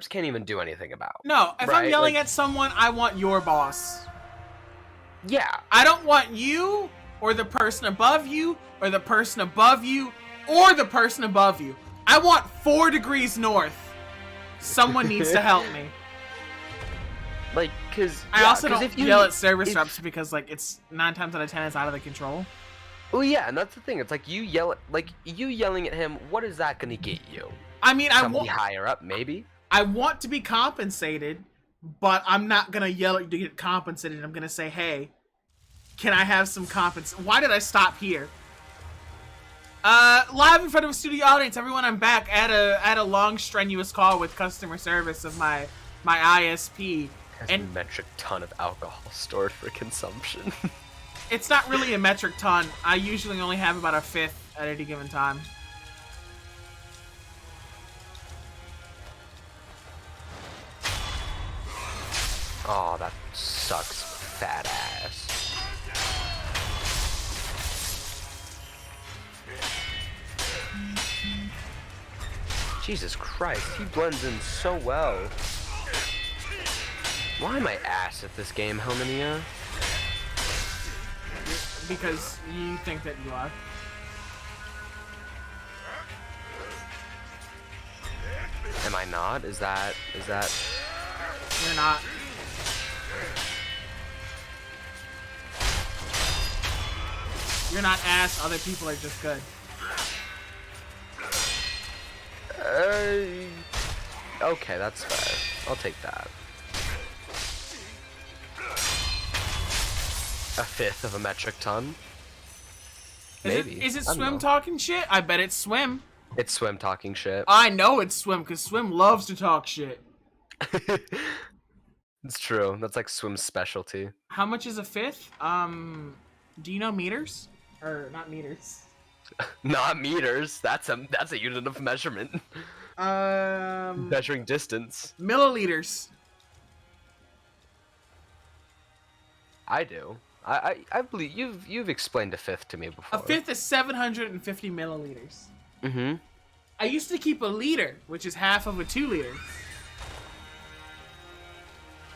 can't even do anything about. No, if right? I'm yelling at someone, I want your boss. Yeah. I don't want you, or the person above you, or the person above you, or the person above you. I want 4 degrees north. Someone needs to help me. Like, cause I also don't if you yell at service reps because, like, it's 9 times out of 10 it's out of the control. Well, yeah, and that's the thing. It's like you yelling at him. What is that gonna get you? I mean, Somebody higher up, maybe. I want to be compensated, but I'm not gonna yell at you to get compensated. I'm gonna say, hey, can I have some compensation? Why did I stop here? Live in front of a studio audience, everyone. I'm back at a long, strenuous call with customer service of my ISP. And a metric ton of alcohol stored for consumption. It's not really a metric ton. I usually only have about a 5th at any given time. Oh, that sucks, fat ass. Jesus Christ, he blends in so well. Why am I ass at this game, Helminia? Because you think that you are. Am I not? Is that... You're not. You're not ass, other people are just good. Okay, that's fair. I'll take that. A 5th of a metric ton? Maybe. Is it Swim talking shit? I bet it's Swim. It's Swim talking shit. I know it's Swim, because Swim loves to talk shit. It's true. That's like Swim's specialty. How much is a 5th? Do you know meters? Or, not meters. Not meters. That's a unit of measurement. Measuring distance. Milliliters. I do. I believe you've explained a 5th to me before. A 5th is 750 milliliters. Mm-hmm. I used to keep a liter, which is half of a 2 liter.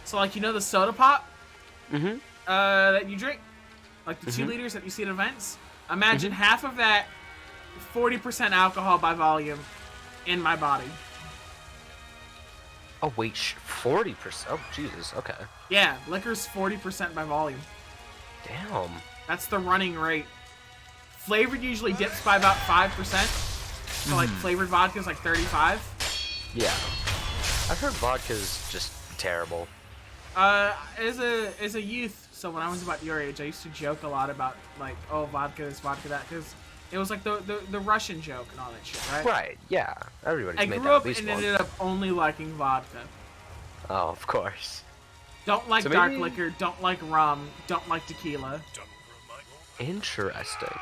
So, like, you know the soda pop? Mm-hmm. That you drink? Like the 2 liters that you see at events? Imagine half of that, 40% alcohol by volume, in my body. Oh, wait, 40%? Oh, Jesus, okay. Yeah, liquor's 40% by volume. Damn. That's the running rate. Flavored usually dips by about 5%. So, like, flavored vodka's like 35. Yeah. I've heard vodka's just terrible. As a youth, so when I was about your age, I used to joke a lot about, like, oh, vodka this, vodka that, because it was like the Russian joke and all that shit, right? Right, yeah. Everybody's made that I grew at up least and once. ended up only liking vodka. Oh, of course. Don't like So dark maybe- liquor, don't like rum, don't like tequila. Interesting.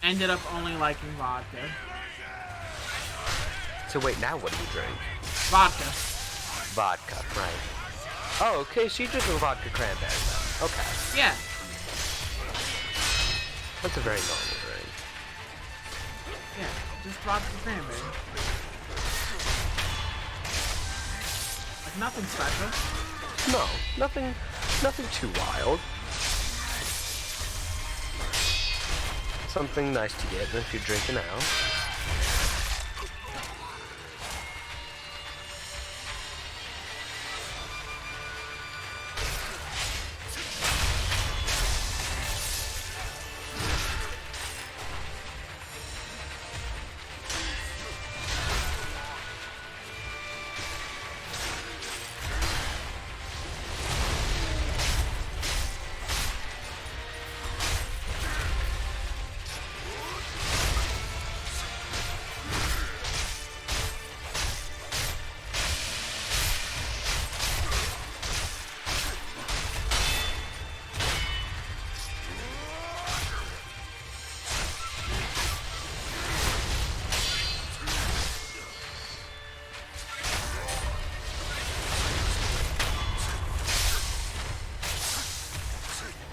Ended up only liking vodka. So wait, now what do you drink? Vodka. Vodka, right. Oh, okay, so you drink a vodka cranberry then. Okay. Yeah. That's a very normal drink. Yeah, just vodka cranberry. Like, nothing special. No, nothing too wild. Something nice to get if you're drinking out.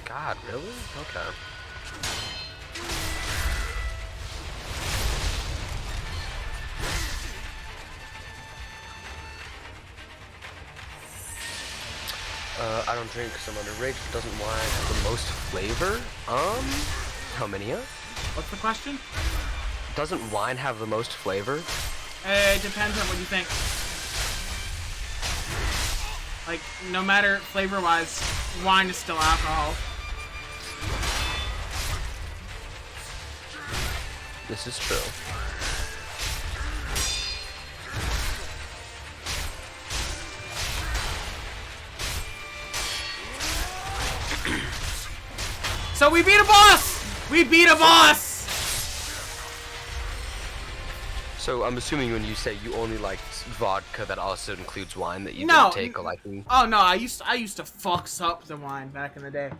God, really? Okay. I don't drink because I'm underage. Doesn't wine have the most flavor? How many? What's the question? Doesn't wine have the most flavor? It depends on what you think. Like, no matter flavor-wise, wine is still alcohol. This is true. So we beat a boss! We beat a boss! So I'm assuming when you say you only liked vodka, that also includes wine that you No. didn't take a liking. Oh no, I used to fucks up the wine back in the day.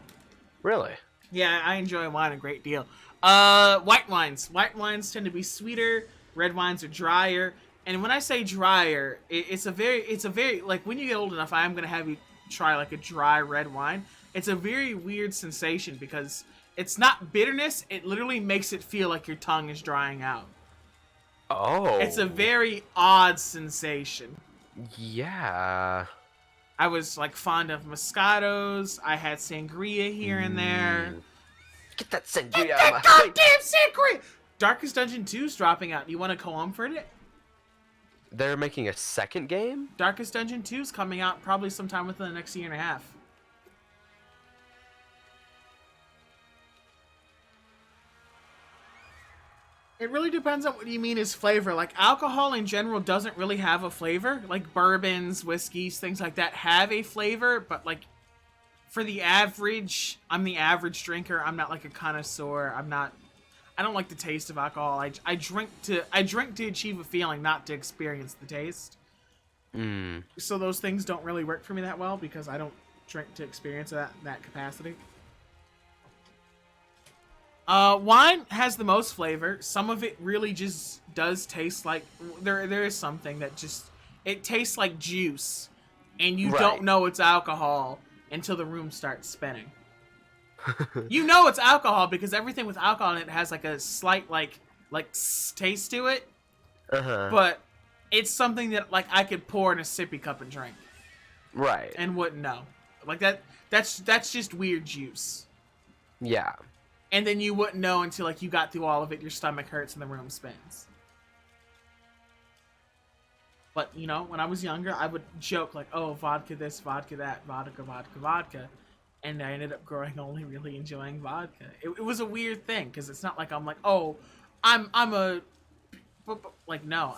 Really? Yeah, I enjoy wine a great deal. White wines. White wines tend to be sweeter. Red wines are drier. And when I say drier, it's a very like when you get old enough, I am gonna have you try like a dry red wine. It's a very weird sensation because it's not bitterness. It literally makes it feel like your tongue is drying out. Oh. It's a very odd sensation. Yeah. I was like fond of Moscatos. I had sangria here and there. Get that sangria Get out of that my face. goddamn sangria! Darkest Dungeon 2 is dropping out. You want to comfort it? They're making a second game? Darkest Dungeon 2 is coming out probably sometime within the next year and a half. It really depends on what you mean is flavor. Like, alcohol in general doesn't really have a flavor. Like, bourbons, whiskeys, things like that have a flavor, but, like, for the average, I'm the average drinker. I'm not, like, a connoisseur. I don't like the taste of alcohol. I drink to achieve a feeling, not to experience the taste. So those things don't really work for me that well because I don't drink to experience that capacity. Wine has the most flavor. Some of it really just does taste like there is something that just it tastes like juice, and you don't know it's alcohol until the room starts spinning. You know it's alcohol because everything with alcohol in it has like a slight like taste to it. But it's something that like I could pour in a sippy cup and drink. Right. And wouldn't know. Like that's just weird juice. Yeah. And then you wouldn't know until like you got through all of it, your stomach hurts and the room spins. But, you know, when I was younger, I would joke like, oh, vodka this, vodka that, vodka, vodka, vodka. And I ended up growing only really enjoying vodka. It was a weird thing, because it's not like I'm like, oh, I'm a... Like, no.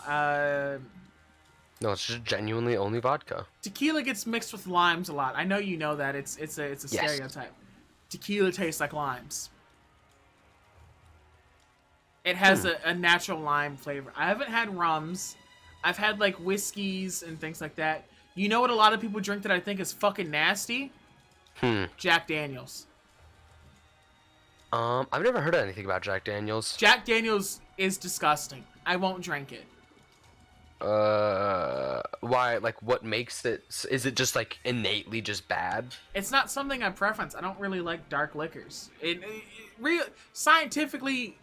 No, it's just genuinely only vodka. Tequila gets mixed with limes a lot. I know you know that. It's a stereotype. Tequila tastes like limes. It has a natural lime flavor. I haven't had rums. I've had, like, whiskeys and things like that. You know what a lot of people drink that I think is fucking nasty? Jack Daniels. I've never heard anything about Jack Daniels. Jack Daniels is disgusting. I won't drink it. Why? Like, what makes it... Is it just, like, innately just bad? It's not something I preference. I don't really like dark liquors. Scientifically...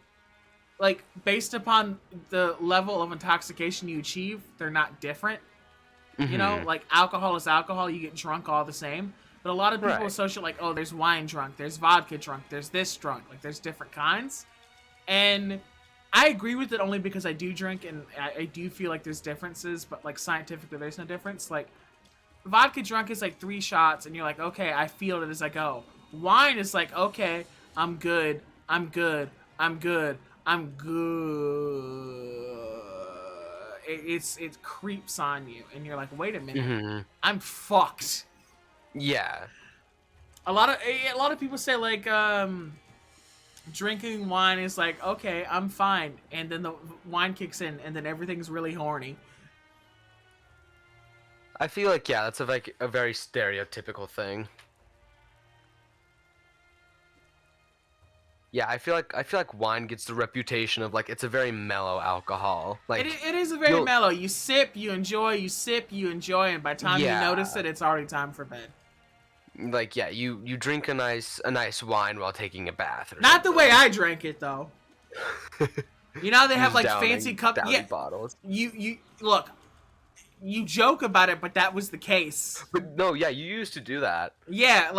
Like, based upon the level of intoxication you achieve, they're not different. You know, like, alcohol is alcohol. You get drunk all the same. But a lot of people associate, like, oh, there's wine drunk, there's vodka drunk, there's this drunk. Like, there's different kinds. And I agree with it only because I do drink, and I do feel like there's differences. But, like, scientifically, there's no difference. Like, vodka drunk is, like, 3 shots, and you're like, okay, I feel it as I go. Wine is like, okay, I'm good, I'm good, I'm good. I'm good. It creeps on you, and you're like, wait a minute, I'm fucked. Yeah. A lot of people say like drinking wine is like, okay, I'm fine, and then the wine kicks in, and then everything's really horny. I feel like that's a very stereotypical thing. Yeah, I feel like wine gets the reputation of like it's a very mellow alcohol. Like it is a very mellow. You sip, you enjoy, you sip, you enjoy, and by the time you notice it, it's already time for bed. Like you drink a nice wine while taking a bath. Or Not something. the way I drank it though. You know they have like Downing, fancy cup bottles. You look. you joke about it, but that was the case. But no, yeah, you used to do that. Yeah,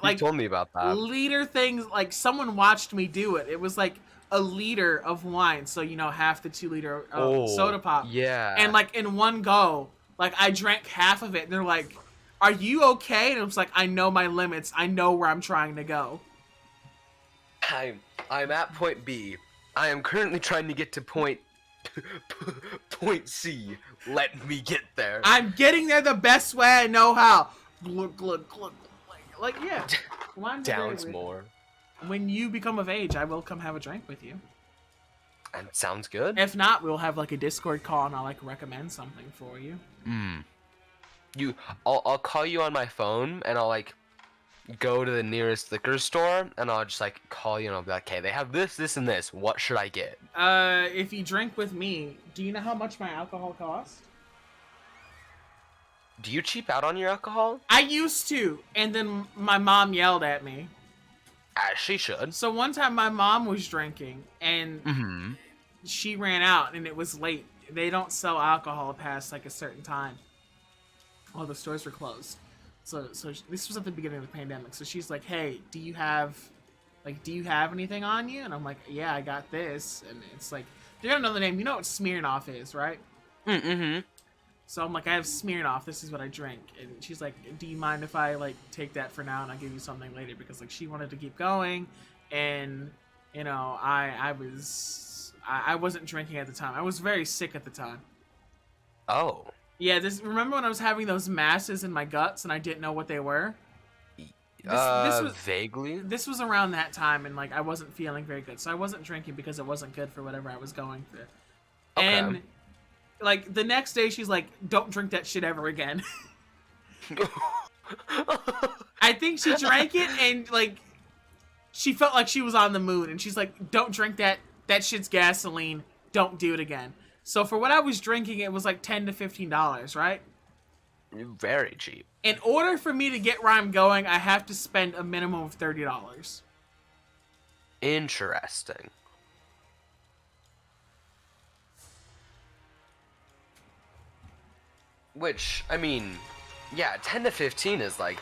You told me about that. liter things. Like someone watched me do it. It was like a liter of wine, so half the 2 liter soda pop. Yeah. And like in one go, like I drank half of it, and they're like, "Are you okay?" And it was like, "I know my limits. I know where I'm trying to go." I'm at point B. I am currently trying to get to point C. Let me get there. I'm getting there the best way I know how. Glug, glug, glug. Like, yeah. Wine's Downs very more. When you become of age, I will come have a drink with you. And sounds good. If not, we'll have like a Discord call and I'll like recommend something for you. I'll call you on my phone and I'll like go to the nearest liquor store and I'll just like call you and I'll be like, "Okay, they have this, this, and this. What should I get?" If you drink with me, do you know how much my alcohol costs? Do you cheap out on your alcohol? I used to, and then my mom yelled at me. As she should. So one time my mom was drinking and she ran out and it was late. They don't sell alcohol past like a certain time. All the stores were closed. So this was at the beginning of the pandemic. So she's like, "Hey, do you have anything on you?" And I'm like, "Yeah, I got this." And it's like, "You're gonna know the name. You know what Smirnoff is, right?" Mm-hmm. So I'm like, "I have Smirnoff. This is what I drink." And she's like, "Do you mind if I like take that for now and I'll give you something later?" Because like she wanted to keep going, and I wasn't drinking at the time. I was very sick at the time. Oh. Yeah, remember when I was having those masses in my guts and I didn't know what they were? This was vaguely. This was around that time, and like I wasn't feeling very good, so I wasn't drinking because it wasn't good for whatever I was going through. Okay. And like the next day, she's like, "Don't drink that shit ever again." I think she drank it and like she felt like she was on the moon, and she's like, "Don't drink that. That shit's gasoline. Don't do it again." So for what I was drinking, it was like $10 to $15, right? Very cheap. In order for me to get where I'm going, I have to spend a minimum of $30. Interesting. Which, I mean, yeah, 10 to 15 is like,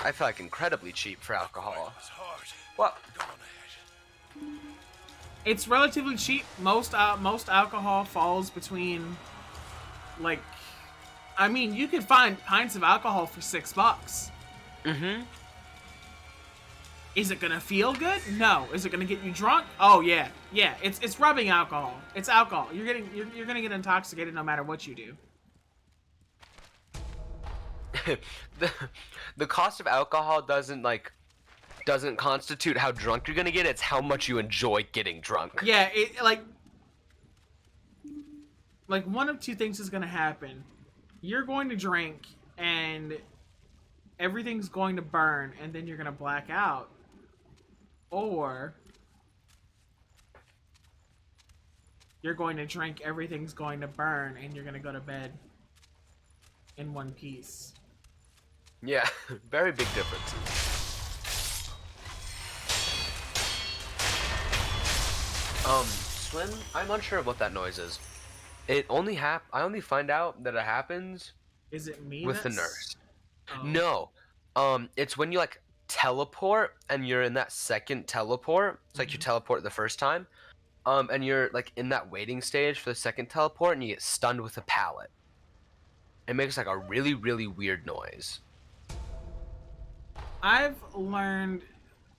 I feel like incredibly cheap for alcohol. What? It's relatively cheap. Most alcohol falls between, like, I mean, you can find pints of alcohol for $6. Mm-hmm. Is it gonna feel good? No. Is it gonna get you drunk? Oh yeah, yeah. It's rubbing alcohol. It's alcohol. You're gonna get intoxicated no matter what you do. the cost of alcohol doesn't constitute how drunk you're gonna get. It's how much you enjoy getting drunk. Yeah, like one of two things is gonna happen. You're going to drink and everything's going to burn, and then you're gonna black out, or you're going to drink, everything's going to burn, and you're gonna go to bed in one piece. Yeah, very big differences. Swim? I'm unsure of what that noise is. I only find out that it happens Is it me with the nurse. Oh. No. It's when you like teleport and you're in that second teleport. It's like you teleport the first time. And you're like in that waiting stage for the second teleport and you get stunned with a pallet. It makes like a really, really weird noise. I've learned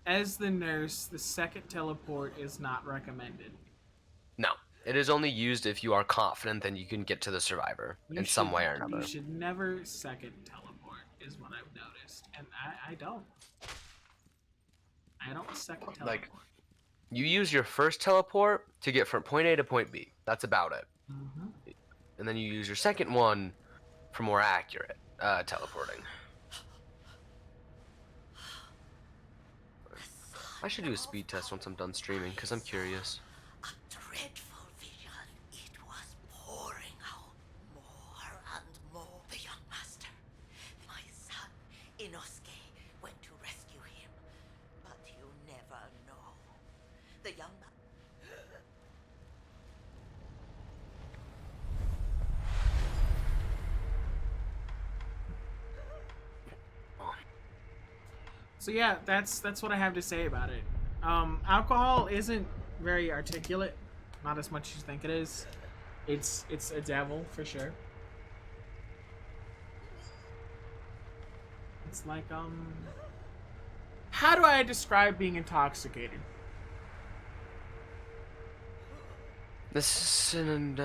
as the nurse, the second teleport is not recommended. No. It is only used if you are confident that you can get to the survivor in some way or another. You should never second teleport, is what I've noticed. And I don't. I don't second teleport. Like, you use your first teleport to get from point A to point B. That's about it. Mm-hmm. And then you use your second one for more accurate teleporting. I should do a speed test once I'm done streaming, because I'm curious. A dreadful vision. It was pouring out more and more. The young master, my son, Inosuke, went to rescue him. But you never know. The young So yeah, that's what I have to say about it. Alcohol isn't very articulate, not as much as you think it is. It's a devil for sure. It's like how do I describe being intoxicated? This and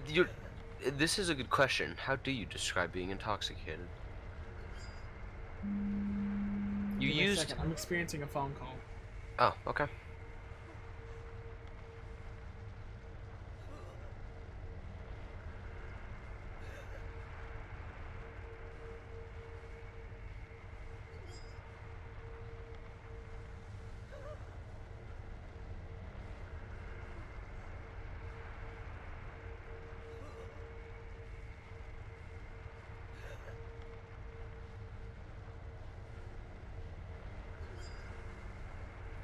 you. This is a good question. How do you describe being intoxicated? You Give me a used. second. I'm experiencing a phone call. Oh, okay.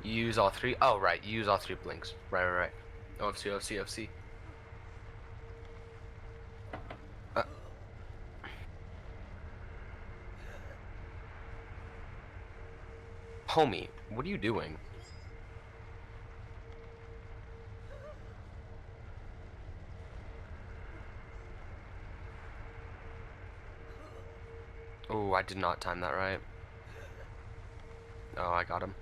You use all three. Oh, right. You use all three blinks. Right. OFC, OFC, OFC. Homie, what are you doing? Oh, I did not time that right. Oh, I got him.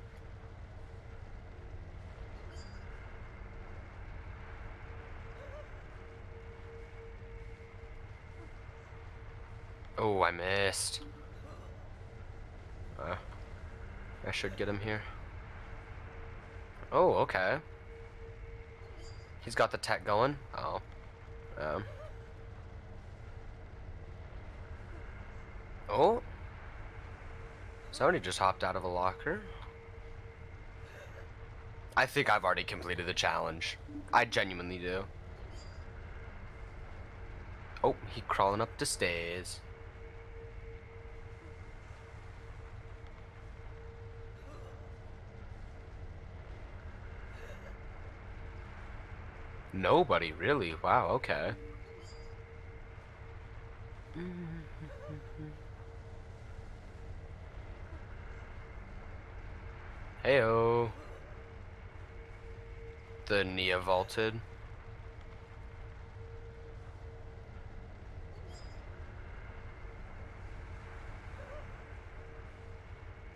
Oh, I missed. I should get him here. Oh, okay. He's got the tech going. Oh. Oh. Somebody just hopped out of a locker. I think I've already completed the challenge. I genuinely do. Oh, he crawling up the stairs. Nobody, really? Wow, okay. Heyo. The Nia vaulted.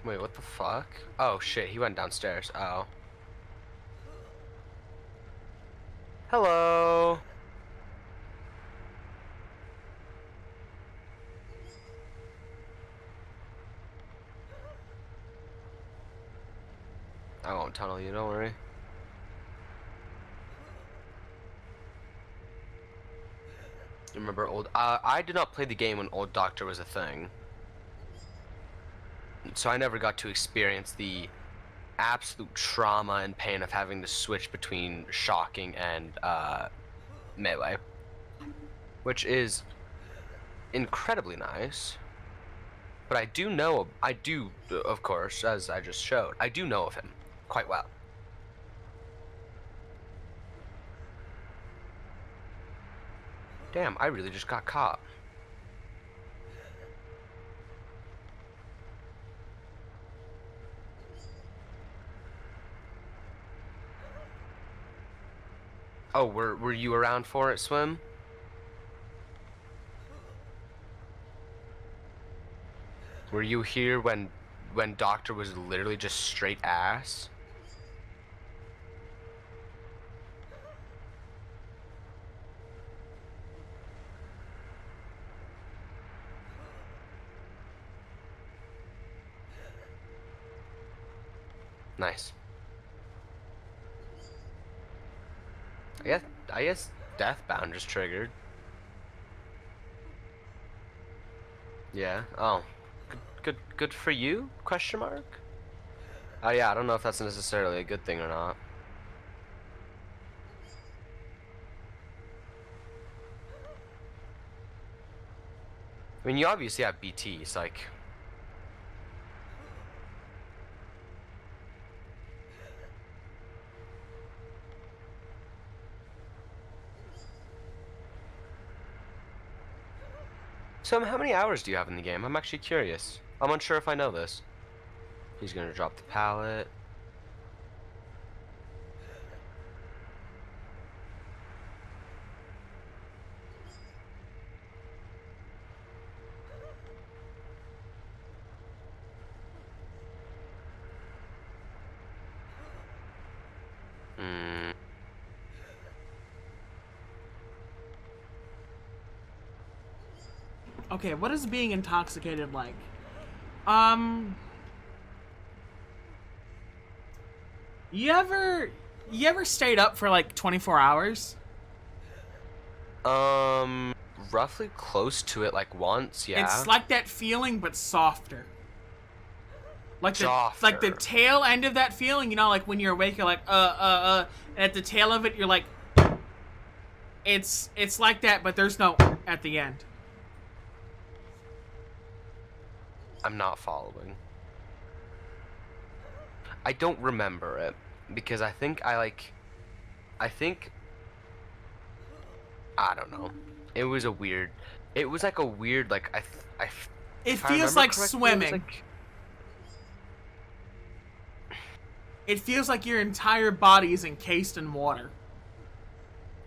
Wait, what the fuck? Oh shit, he went downstairs. Oh. Hello. I won't tunnel you, don't worry. Remember old I did not play the game when Old Doctor was a thing. So I never got to experience the absolute trauma and pain of having to switch between shocking and melee. Which is incredibly nice. But I do, of course, as I just showed, I do know of him quite well. Damn, I really just got caught. Oh, were you around for it, Swim? Were you here when Doctor was literally just straight ass? Nice. I guess Deathbound just triggered. Yeah. Oh. Good for you? Question mark? Oh yeah, I don't know if that's necessarily a good thing or not. I mean, you obviously have BTs, like. So, how many hours do you have in the game? I'm actually curious. I'm unsure if I know this. He's gonna drop the pallet. Hmm. Okay, what is being intoxicated like? You ever stayed up for like 24 hours? Roughly close to it, like once, yeah. It's like that feeling, but softer. Like the Softer. tail end of that feeling, you know, like when you're awake, you're like, and at the tail of it, you're like, it's like that, but there's no at the end. I'm not following. I don't remember it because I think I don't know. It was a weird. It was like a weird like It if I feels remember like correctly, swimming. It was like, It feels like your entire body is encased in water.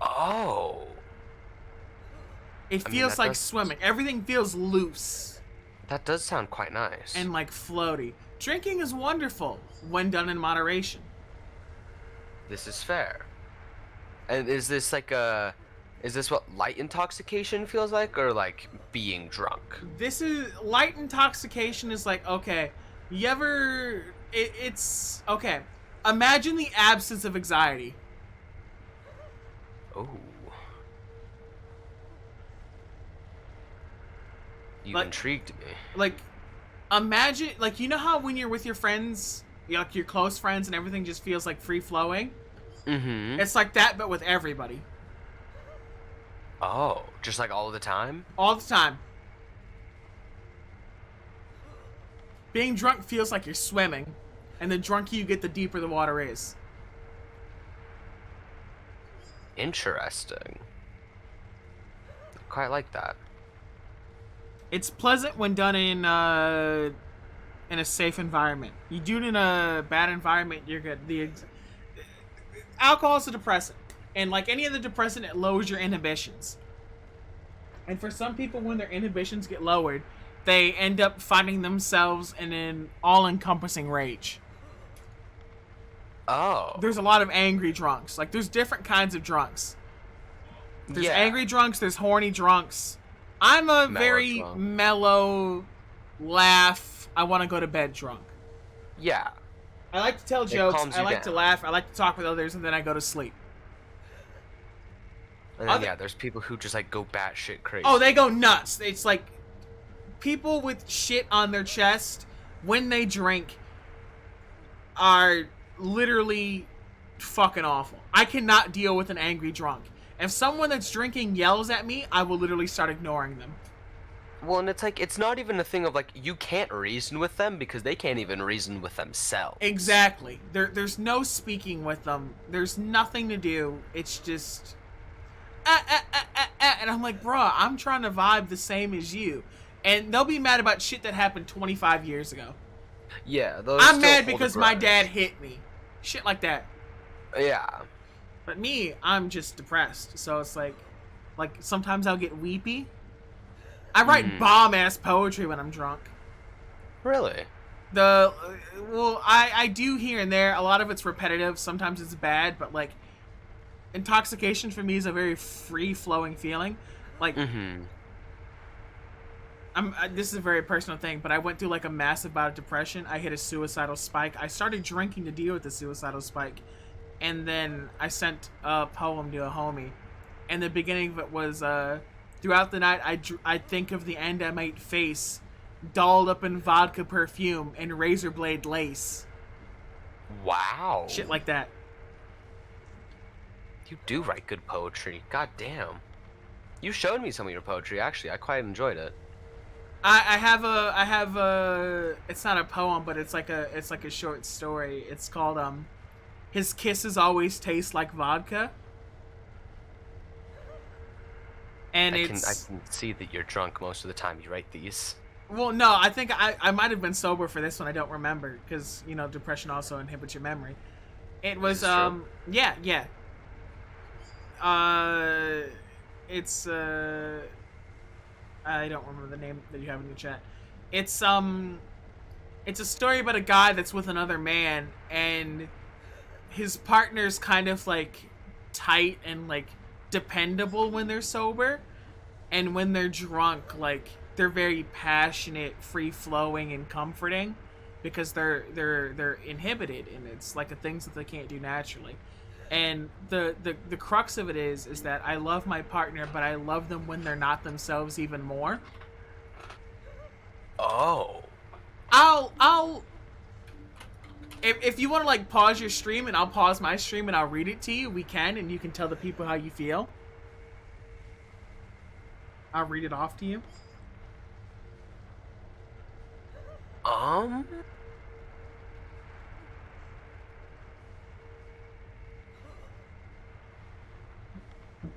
oh. It I mean, feels that like does- swimming. Everything feels loose That does sound quite nice. and like floaty. Drinking is wonderful when done in moderation. This is fair. And is this what light intoxication feels like, or like being drunk? This is light intoxication is like, okay, you ever it's okay. Imagine the absence of anxiety. Oh. You Like- intrigued me. Like imagine, like, you know how when you're with your friends, like your close friends, and everything just feels like free flowing? Mm-hmm. It's like that, but with everybody. Oh, just like all the time? All the time. Being drunk feels like you're swimming, and the drunker you get, the deeper the water is. Interesting. Quite like that. It's pleasant when done in a safe environment. You do it in a bad environment, you're good. Alcohol is a depressant, and like any other depressant, it lowers your inhibitions. And for some people, when their inhibitions get lowered, they end up finding themselves in an all-encompassing rage. Oh. There's a lot of angry drunks. Like, there's different kinds of drunks. There's Yeah. angry drunks, there's horny drunks. I'm a Mellow very drunk. mellow, laugh, I want to go to bed drunk. Yeah. I like to tell It jokes, calms I you like to down. laugh, I like to talk with others, and then I go to sleep. And then, Other- yeah, there's people who just like go batshit crazy. Oh, they go nuts. It's like people with shit on their chest when they drink are literally fucking awful. I cannot deal with an angry drunk. If someone that's drinking yells at me, I will literally start ignoring them. Well, and it's like it's not even a thing of like you can't reason with them because they can't even reason with themselves. Exactly. There's no speaking with them. There's nothing to do. It's just and I'm like, bruh, I'm trying to vibe the same as you. And they'll be mad about shit that happened 25 years ago. Yeah, those I'm still mad hold a because my grudge. dad hit me. Shit like that. Yeah. But me, I'm just depressed. So it's like sometimes I'll get weepy. I write bomb-ass poetry when I'm drunk. Really? I do here and there. A lot of it's repetitive. Sometimes it's bad, but like intoxication for me is a very free-flowing feeling. Like Mm-hmm. this is a very personal thing, but I went through like a massive bout of depression. I hit a suicidal spike. I started drinking to deal with the suicidal spike, and then I sent a poem to a homie. And the beginning of it was throughout the night I think of the end I might face, dolled up in vodka perfume and razor blade lace. Wow. Shit like that. You do write good poetry. God damn. You showed me some of your poetry, actually. I quite enjoyed it. I have a it's not a poem, but it's like a short story. It's called His Kisses Always Taste Like Vodka. And I it's can see that you're drunk most of the time you write these. Well, no, I think I might have been sober for this one. I don't remember because you know depression also inhibits your memory. It This was is true. yeah. Uh, it's I don't remember the name that you have in your chat. It's it's a story about a guy that's with another man and his partner's kind of like tight and like dependable when they're sober, and when they're drunk, like they're very passionate, free flowing, and comforting because they're inhibited, and it's like a things that they can't do naturally. And the crux of it is that I love my partner, but I love them when they're not themselves even more. Oh. I'll if you want to like pause your stream and I'll pause my stream and I'll read it to you, we can, and you can tell the people how you feel. I'll read it off to you. Um.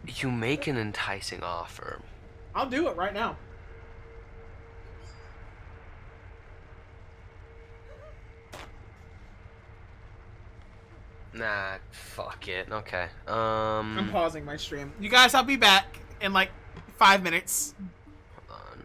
You make an enticing offer. I'll do it right now. Nah, fuck it. Okay. I'm pausing my stream. You guys, I'll be back in like 5 minutes. Hold on.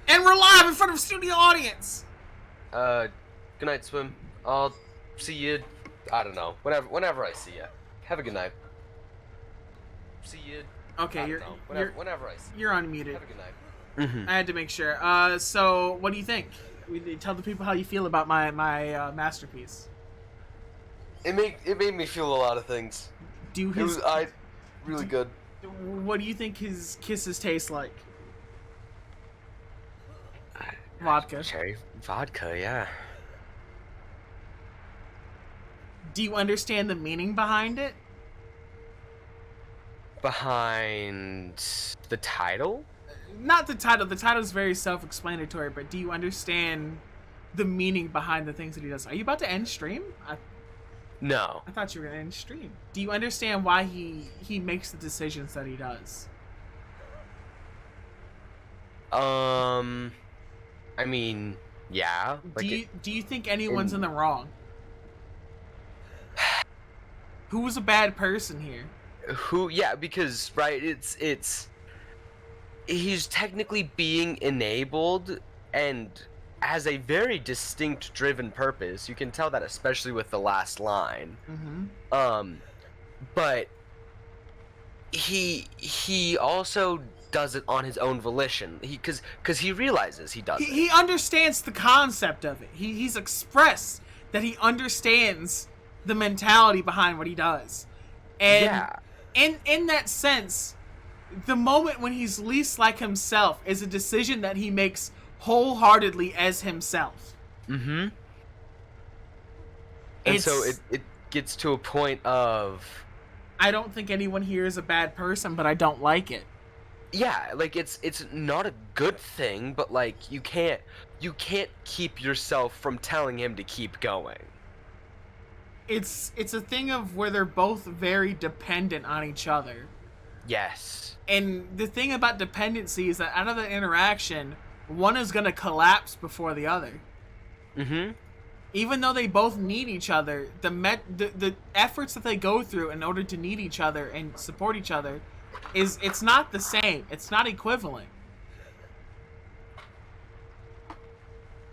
And we're live in front of a studio audience. Good night, Swim. I'll see you. I don't know. Whenever I see you. Have a good night. See you. Okay, whenever I see you. You're unmuted. Have a good night. I had to make sure. So what do you think? Tell the people how you feel about my masterpiece. It made me feel a lot of things. Really good. What do you think his kisses taste like? Vodka. Cherry vodka, yeah. Do you understand the meaning behind it? Behind the title? Not the title. The title is very self-explanatory, but do you understand the meaning behind the things that he does? Are you about to end stream? No. I thought you were gonna end stream. Do you understand why he makes the decisions that he does? I mean, yeah. Like do you think anyone's in the wrong? Who was a bad person here? Yeah, because right, it's he's technically being enabled and has a very distinct driven purpose. You can tell that especially with the last line. But he also does it on his own volition. Because he realizes he does it. He understands the concept of it. He's expressed that he understands the mentality behind what he does. And yeah. in that sense, the moment when he's least like himself is a decision that he makes wholeheartedly as himself. And so it gets to a point of, I don't think anyone here is a bad person, but I don't like it. Yeah, like it's not a good thing, but like you can't keep yourself from telling him to keep going. It's a thing of where they're both very dependent on each other. Yes. And the thing about dependency is that out of the interaction, one is gonna collapse before the other. Even though they both need each other, the efforts that they go through in order to need each other and support each other it's not the same. It's not equivalent.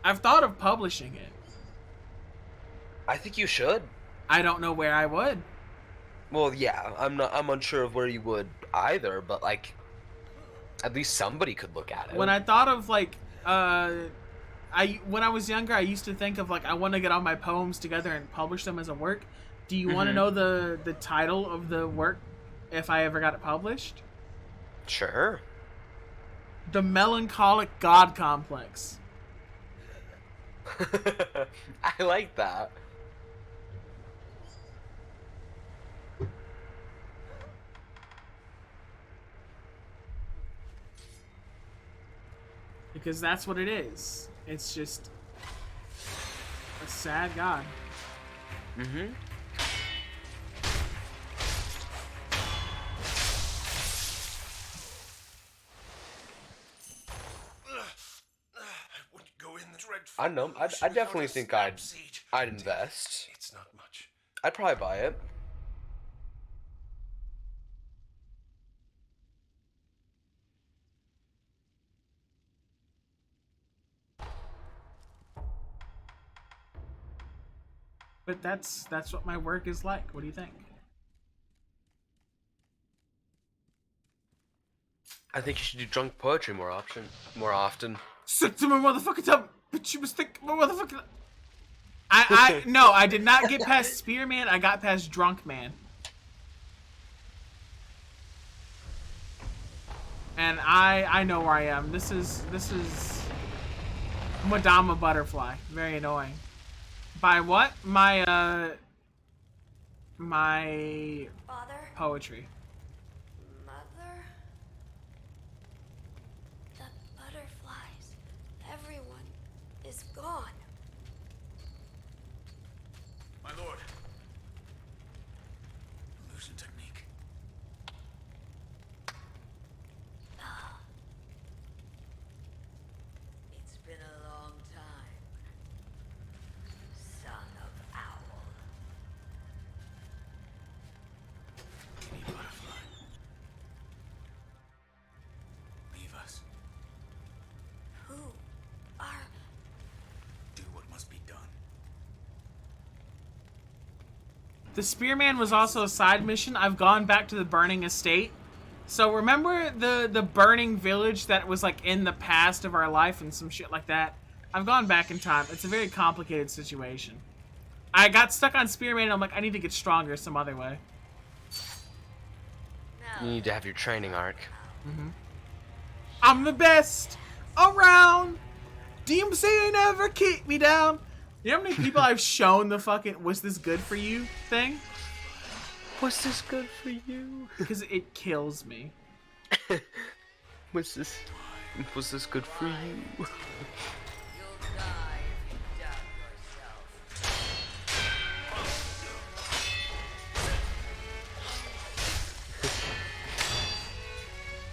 I've thought of publishing it. I think you should. I don't know where I would. Well, yeah, I'm unsure of where you would either, but like at least somebody could look at it. When I thought of like when I was younger, I used to think of like I want to get all my poems together and publish them as a work. Do you want to know the title of the work if I ever got it published? Sure. The Melancholic God Complex. I like that. Because that's what it is. It's just a sad god. I don't know. I definitely think I'd invest. It's not much. I'd probably buy it. But that's what my work is like. What do you think? I think you should do drunk poetry more often. Sick to my motherfucking tongue, but you must think my motherfucking. No, I did not get past Spearman. I got past Drunk Man. And I know where I am. This is Madama Butterfly. Very annoying. By what? My Father? poetry. Mother? The butterflies. Everyone is gone. My lord. Illusion technique. It's been a long time. Son of Owl. Give me butterflies. The Spearman was also a side mission. I've gone back to the Burning Estate. So remember the burning village that was like in the past of our life and some shit like that? I've gone back in time. It's a very complicated situation. I got stuck on Spearman and I'm like, I need to get stronger some other way. You need to have your training arc. I'm the best around. DMC ain't never kicked me down. You know how many people I've shown the fucking "was this good for you" thing? Was this good for you? Because it kills me. Was this good for you? You'll die if you doubt yourself.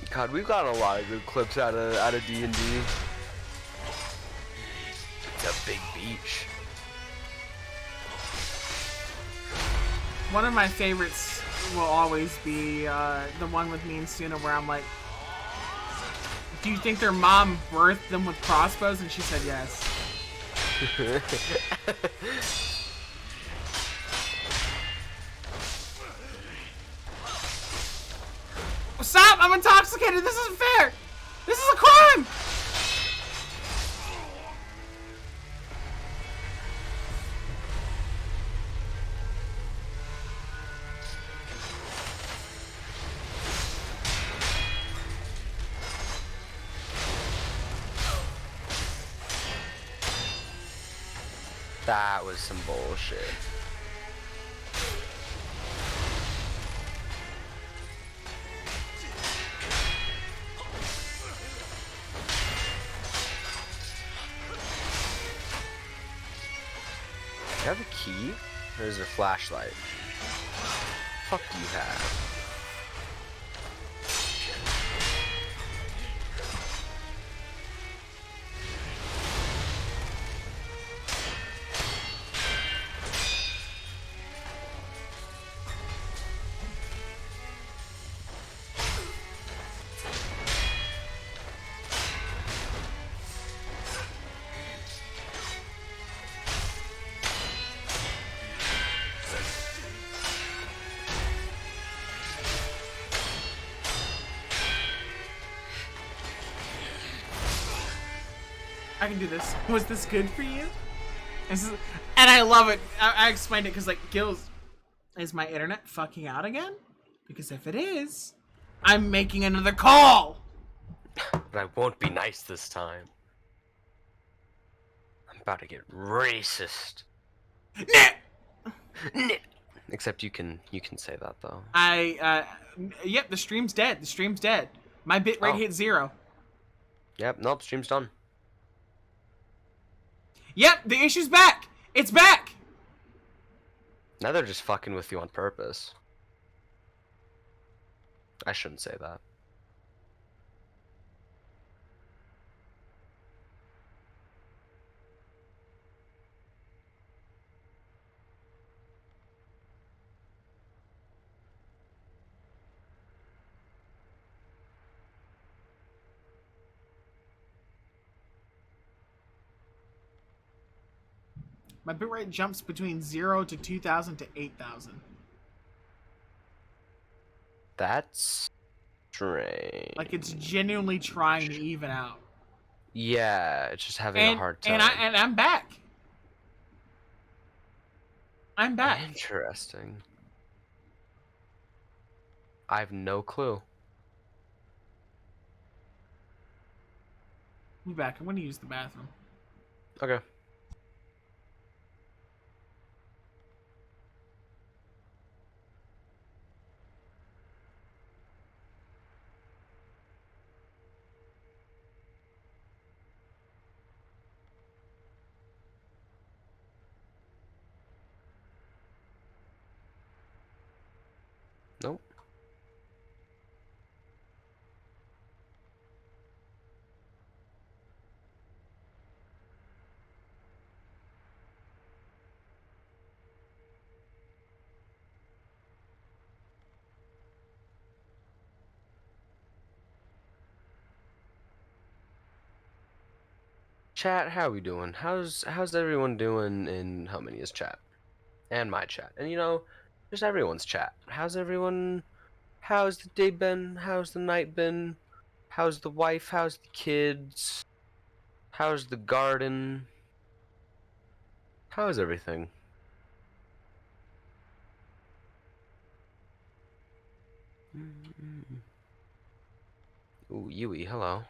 God, we've got a lot of good clips out of D&D. It's a big beach. One of my favorites will always be the one with me and Suna where I'm like, do you think their mom birthed them with crossbows? And she said yes. Stop! I'm intoxicated! This isn't fair! This is a crime! That was some bullshit. Do you have a key? Or is it a flashlight? Fuck do you have? I can do this. Was this good for you? And I love it. I explained it because, like, Gills, is my internet fucking out again? Because if it is, I'm making another call! But I won't be nice this time. I'm about to get racist. Except you can say that though. Yep, the stream's dead. The stream's dead. My bitrate hit 0. Yep, nope, stream's done. Yep, the issue's back! It's back! Now they're just fucking with you on purpose. I shouldn't say that. My bitrate jumps between 0 to 2,000 to 8,000. That's strange. Like, it's genuinely trying to even out. Yeah, it's just having a hard time. And I'm back. I'm back. Interesting. I have no clue. Be back. I'm gonna use the bathroom. Okay. Nope. Chat, how we doing? How's everyone doing in Harmonia's chat? And my chat. And you know, Just everyone's chat. How's everyone? How's the day been? How's the night been? How's the wife? How's the kids? How's the garden? How's everything? Ooh, Yui, hello.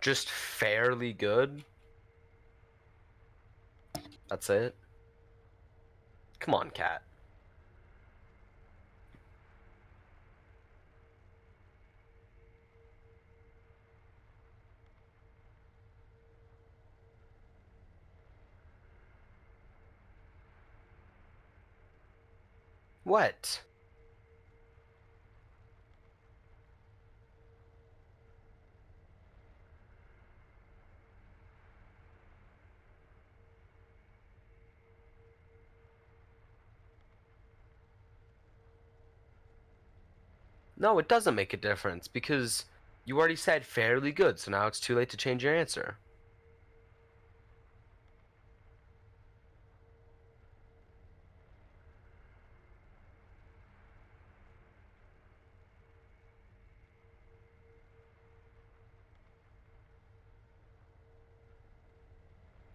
Just fairly good. That's it. Come on, cat. What? No, it doesn't make a difference because you already said fairly good, so now it's too late to change your answer.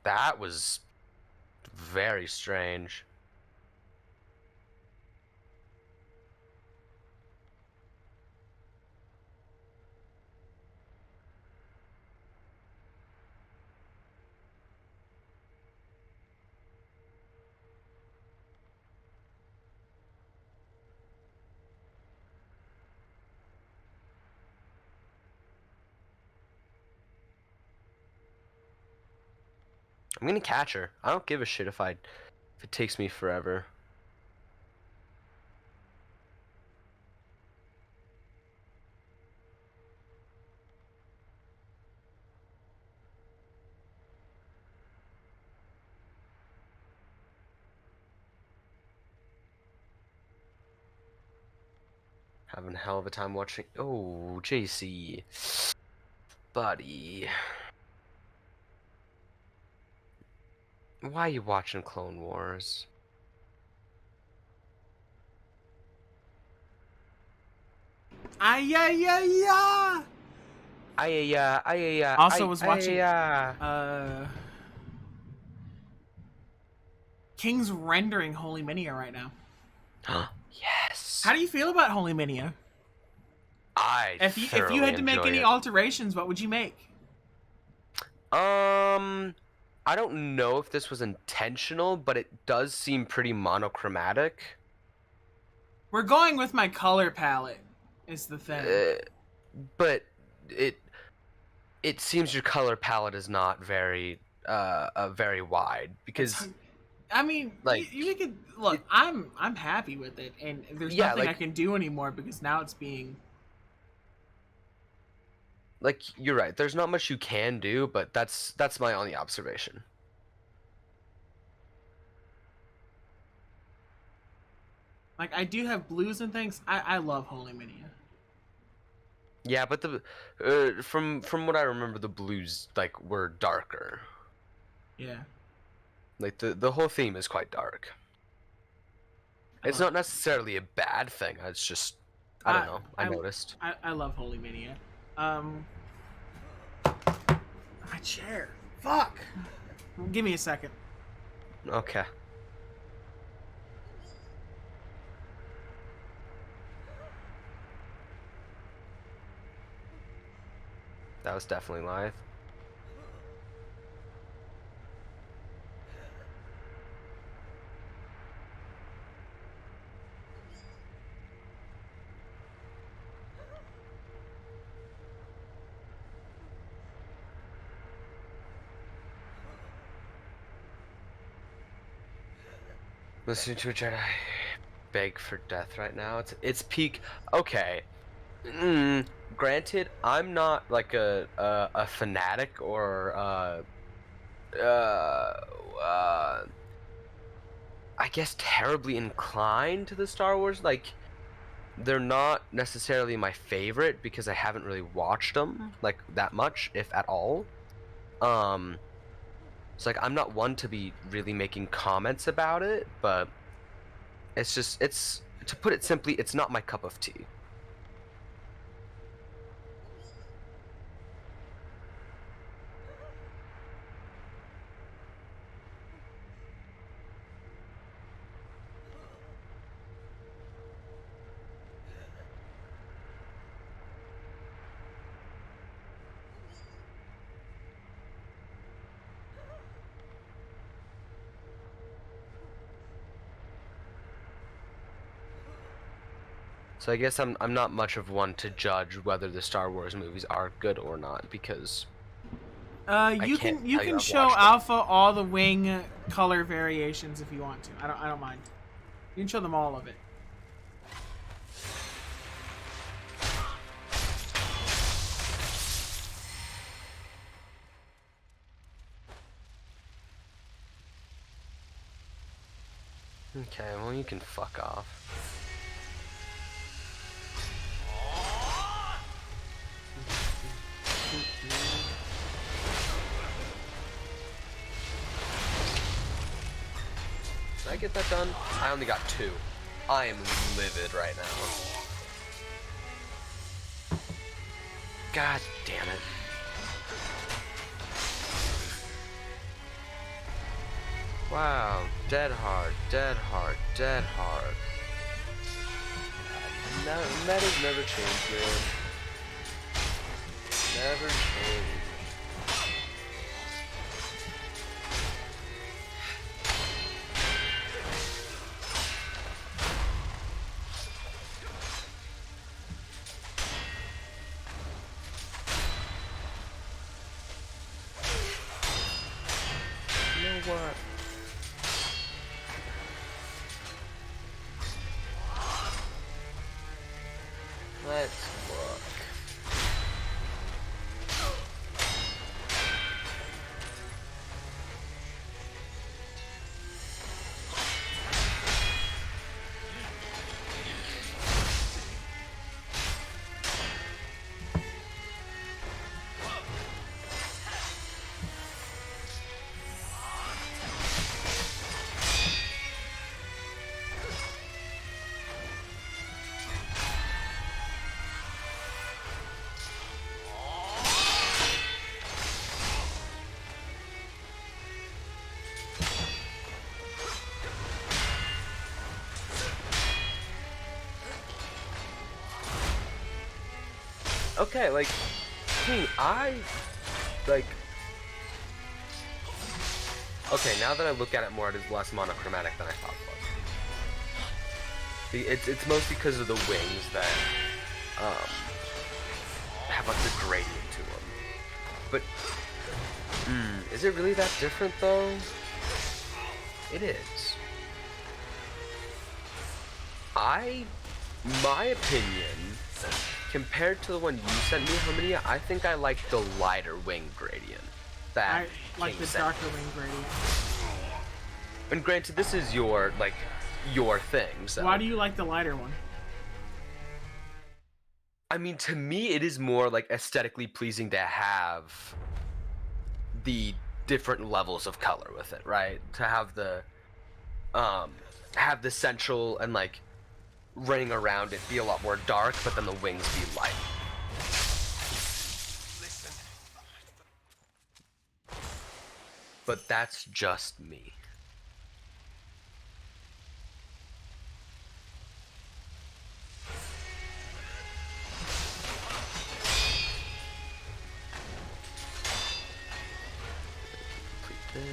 That was very strange. I'm gonna catch her. I don't give a shit if it takes me forever. Having a hell of a time watching. Oh, JC. Buddy. Why are you watching Clone Wars? Ayayaya! Also was watching King's rendering Holy Minia right now. Yes. How do you feel about Holy Minia? If you had to make any alterations, what would you make? I don't know if this was intentional, but it does seem pretty monochromatic. We're going with my color palette, is the thing. But it seems your color palette is not very very wide because I mean, like you could look. I'm happy with it, and there's nothing I can do anymore because now it's being. Like, you're right. There's not much you can do, but that's my only observation. Like, I do have blues and things. I love Holy Minia. Yeah, but from what I remember, the blues like were darker. Yeah. Like the whole theme is quite dark. It's not necessarily a bad thing. It's just I don't know. I noticed. I love Holy Minia. My chair. Fuck. Give me a second. Okay. That was definitely live. Listening to a Jedi beg for death right now. It's peak. Okay. Granted, I'm not like a fanatic or I I guess, terribly inclined to the Star Wars. Like, they're not necessarily my favorite because I haven't really watched them like that much, if at all. Um, it's like I'm not one to be really making comments about it, but it's to put it simply, it's not my cup of tea. So I guess I'm not much of one to judge whether the Star Wars movies are good or not because You can't can tell you I've show watched them. Alpha all the wing color variations if you want to. I don't mind. You can show them all of it. Okay, well you can fuck off. Did I get that done? I only got 2. I am livid right now. God damn it. Wow, dead hard, dead hard, dead hard. Metas never change, man. Never change. You know what? Let's look. Okay, like, like, okay, now that I look at it more, it is less monochromatic than I thought it was. It's mostly because of the wings that, have, like, the gradient to them. But, is it really that different, though? It is. My opinion, compared to the one you sent me, Herminia, I think I like the lighter wing gradient. That I like King the sent darker me. wing gradient. And granted, this is your thing, so. Why do you like the lighter one? I mean, to me, it is more, like, aesthetically pleasing to have the different levels of color with it, right? To have the central and, like, running around it be a lot more dark, but then the wings be light. But that's just me. Complete this.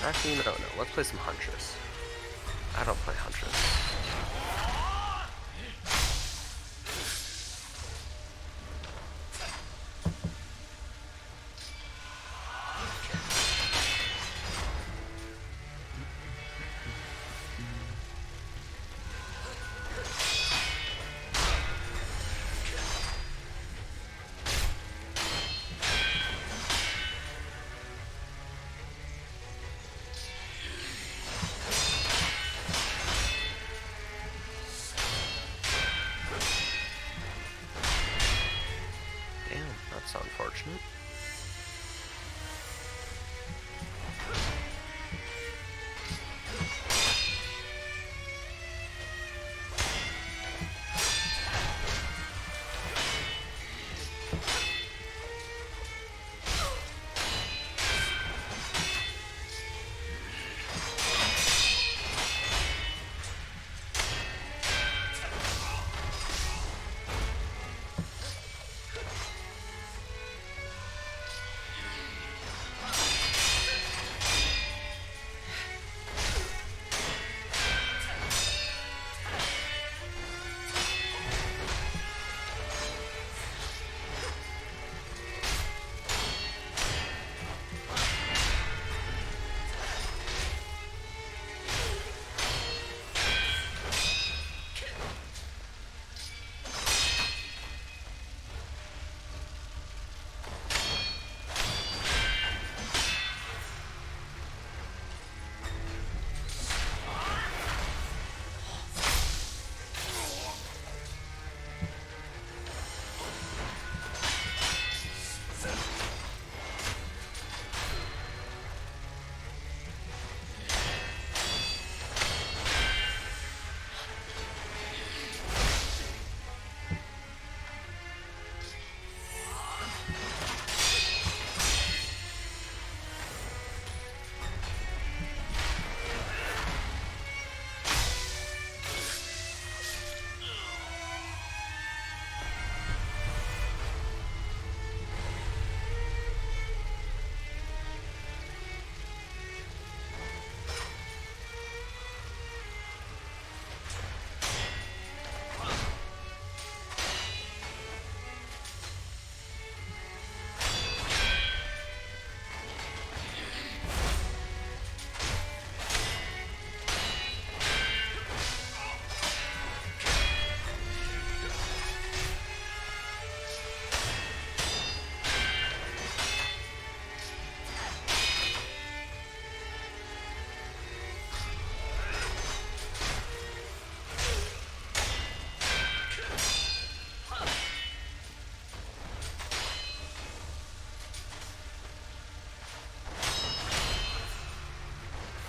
Actually, no. Let's play some Huntress. I don't play Huntress. Damn, that's unfortunate.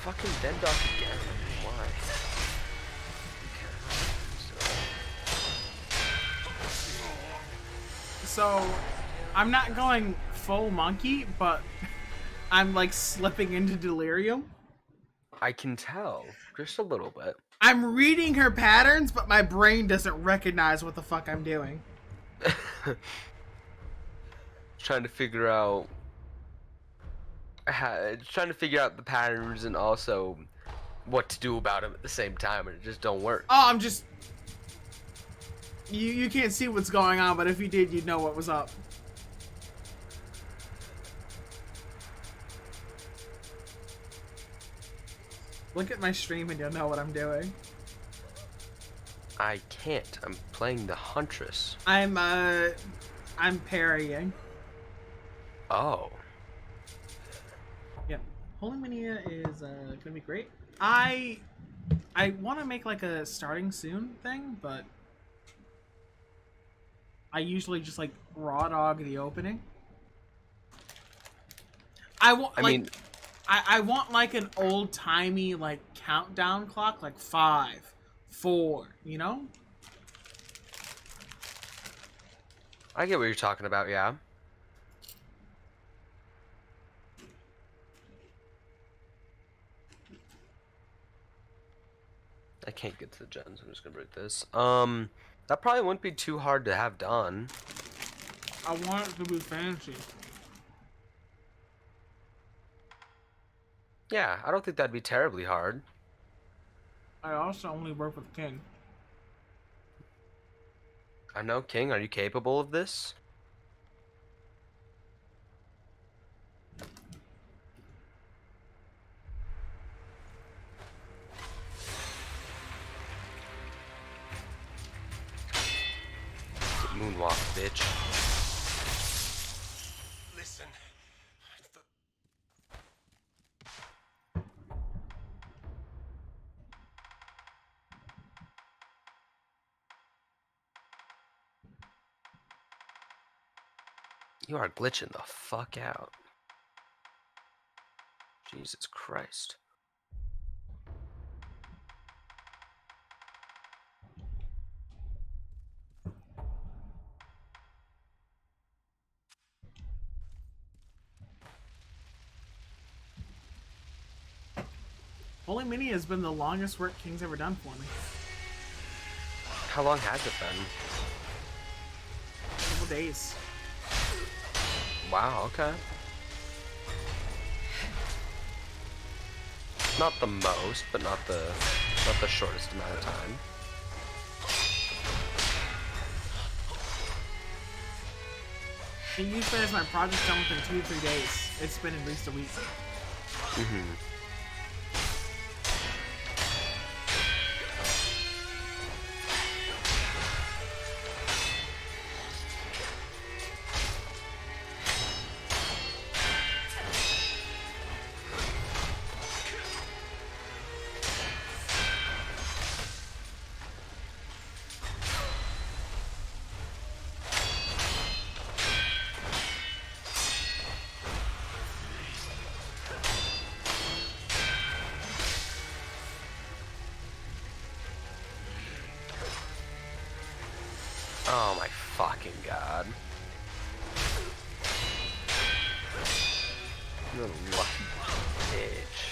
Fucking dead dog again. Why? So, I'm not going full monkey, but I'm like slipping into delirium. I can tell. Just a little bit. I'm reading her patterns, but my brain doesn't recognize what the fuck I'm doing. Trying to figure out the patterns and also what to do about them at the same time, and it just don't work. Oh, I'm just... You can't see what's going on, but if you did, you'd know what was up. Look at my stream and you'll know what I'm doing. I can't. I'm playing the Huntress. I'm parrying. Oh. Yep. Holy Mania is gonna be great. I want to make like a starting soon thing, but I usually just like raw dog the opening. I want like an old timey like countdown clock, like 5, 4, you know? I get what you're talking about, yeah. I can't get to the gens. I'm just gonna break this. That probably wouldn't be too hard to have done. I want it to be fancy. Yeah, I don't think that'd be terribly hard. I also only work with King. I know, King, are you capable of this? Moonwalk, bitch. Listen. You are glitching the fuck out. Jesus Christ. Holy Mini has been the longest work King's ever done for me. How long has it been? A couple days. Wow, okay. Not the most, but not the shortest amount of time. And usually as my project's done within 2 to 3 days. It's been at least a week. Mm-hmm. Oh my fucking god. You little lucky bitch.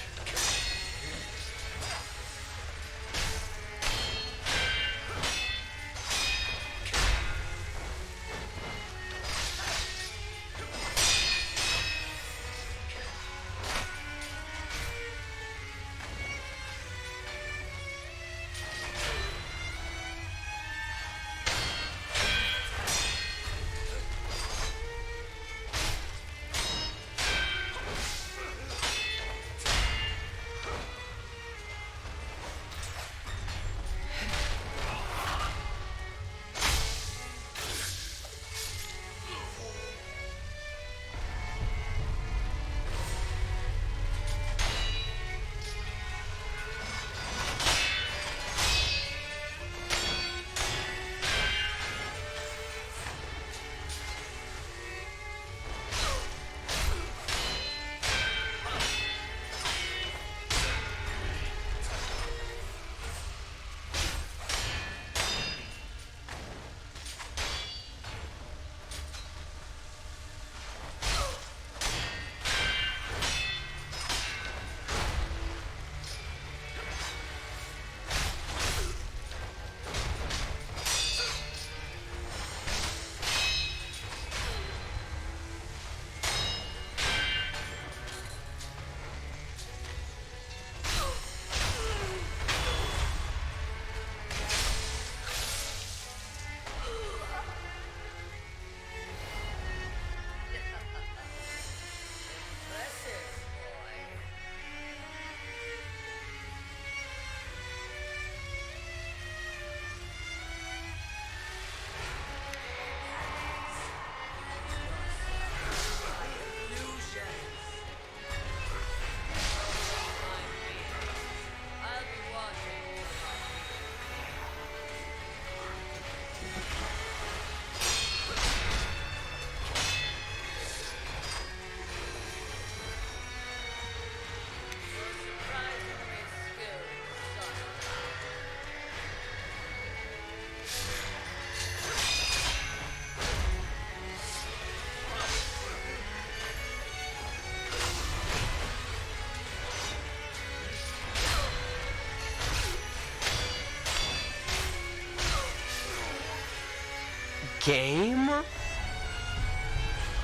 Game?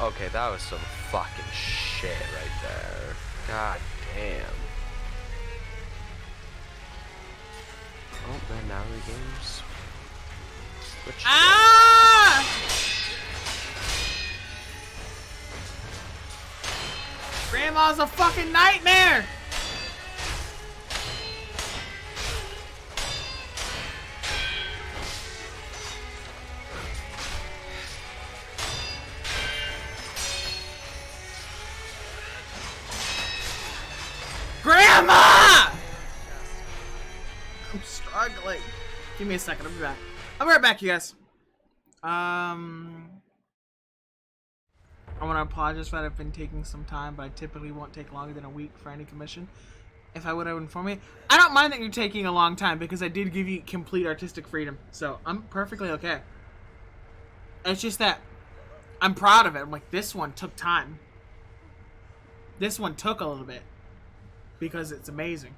Okay, that was some fucking shit right there. God damn. games. Which Ah! Grandma's a fucking nightmare! Grandma! I'm struggling. Give me a second, I'll be back. I'll be right back, you guys. I want to apologize for that. I've been taking some time, but I typically won't take longer than a week for any commission. If I would have informed me. I don't mind that you're taking a long time because I did give you complete artistic freedom. So I'm perfectly okay. It's just that I'm proud of it. I'm like, this one took time. This one took a little bit because it's amazing.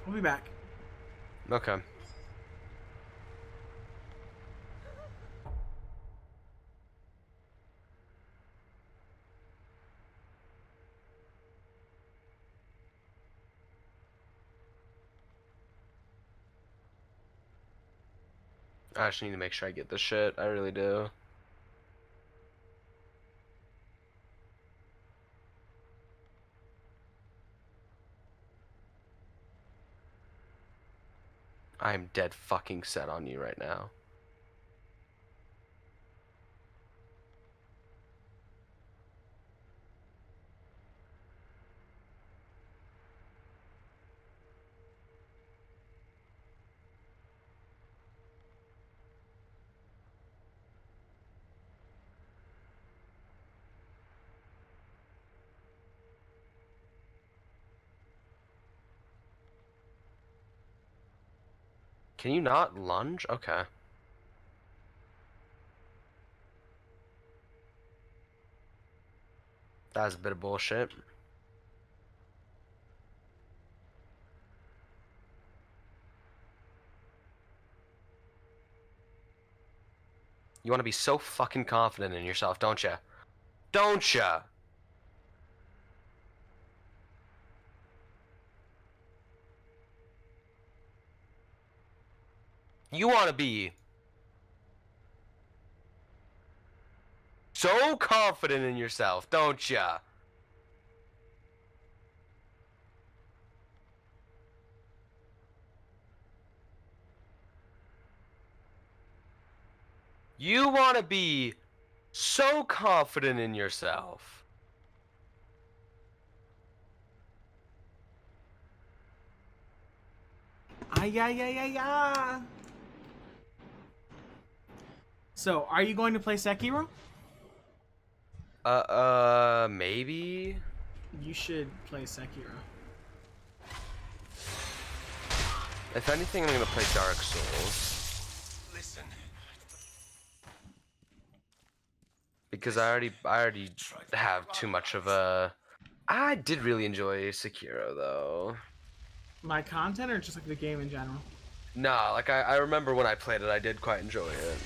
I'll be back. Okay. I just need to make sure I get this shit. I really do. I'm dead fucking set on you right now. Can you not lunge? Okay. That was a bit of bullshit. You want to be so fucking confident in yourself, don't ya? Don't ya? You want to be so confident in yourself, don't ya? You want to be so confident in yourself. Ay, ay, ay, ay, ay. So, are you going to play Sekiro? Maybe? You should play Sekiro. If anything, I'm gonna play Dark Souls. Listen. Because I already have too much of a... I did really enjoy Sekiro, though. My content or just like the game in general? Nah, like I remember when I played it, I did quite enjoy it.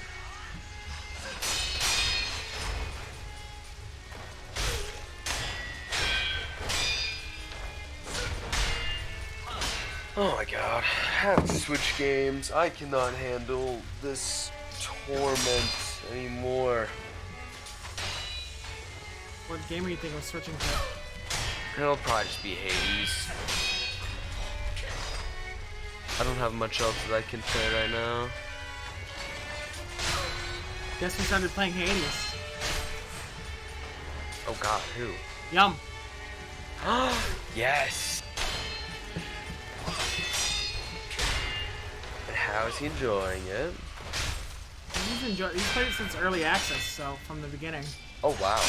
Oh my god, I have to switch games. I cannot handle this torment anymore. What game are you thinking of switching to? It'll probably just be Hades. I don't have much else that I can play right now. Guess we started playing Hades. Oh god, who? Yum. Yes! And how is he enjoying it? He's played it since early access, so from the beginning. Oh wow.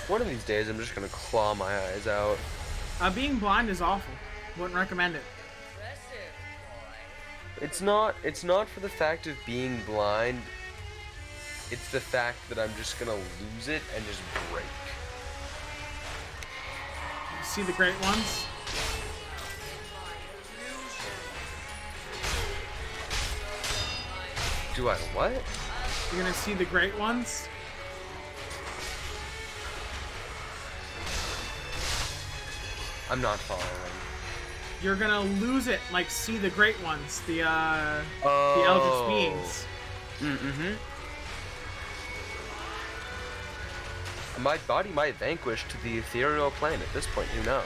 One of these days, I'm just gonna claw my eyes out. Being blind is awful. Wouldn't recommend it. It's not for the fact of being blind. It's the fact that I'm just gonna lose it and just break. See the great ones? Do I what? You're gonna see the great ones? I'm not following. You're gonna lose it, like see the great ones, the Oh. eldritch beings. Mm-hmm. My body might vanquish to the ethereal plane at this point, who knows?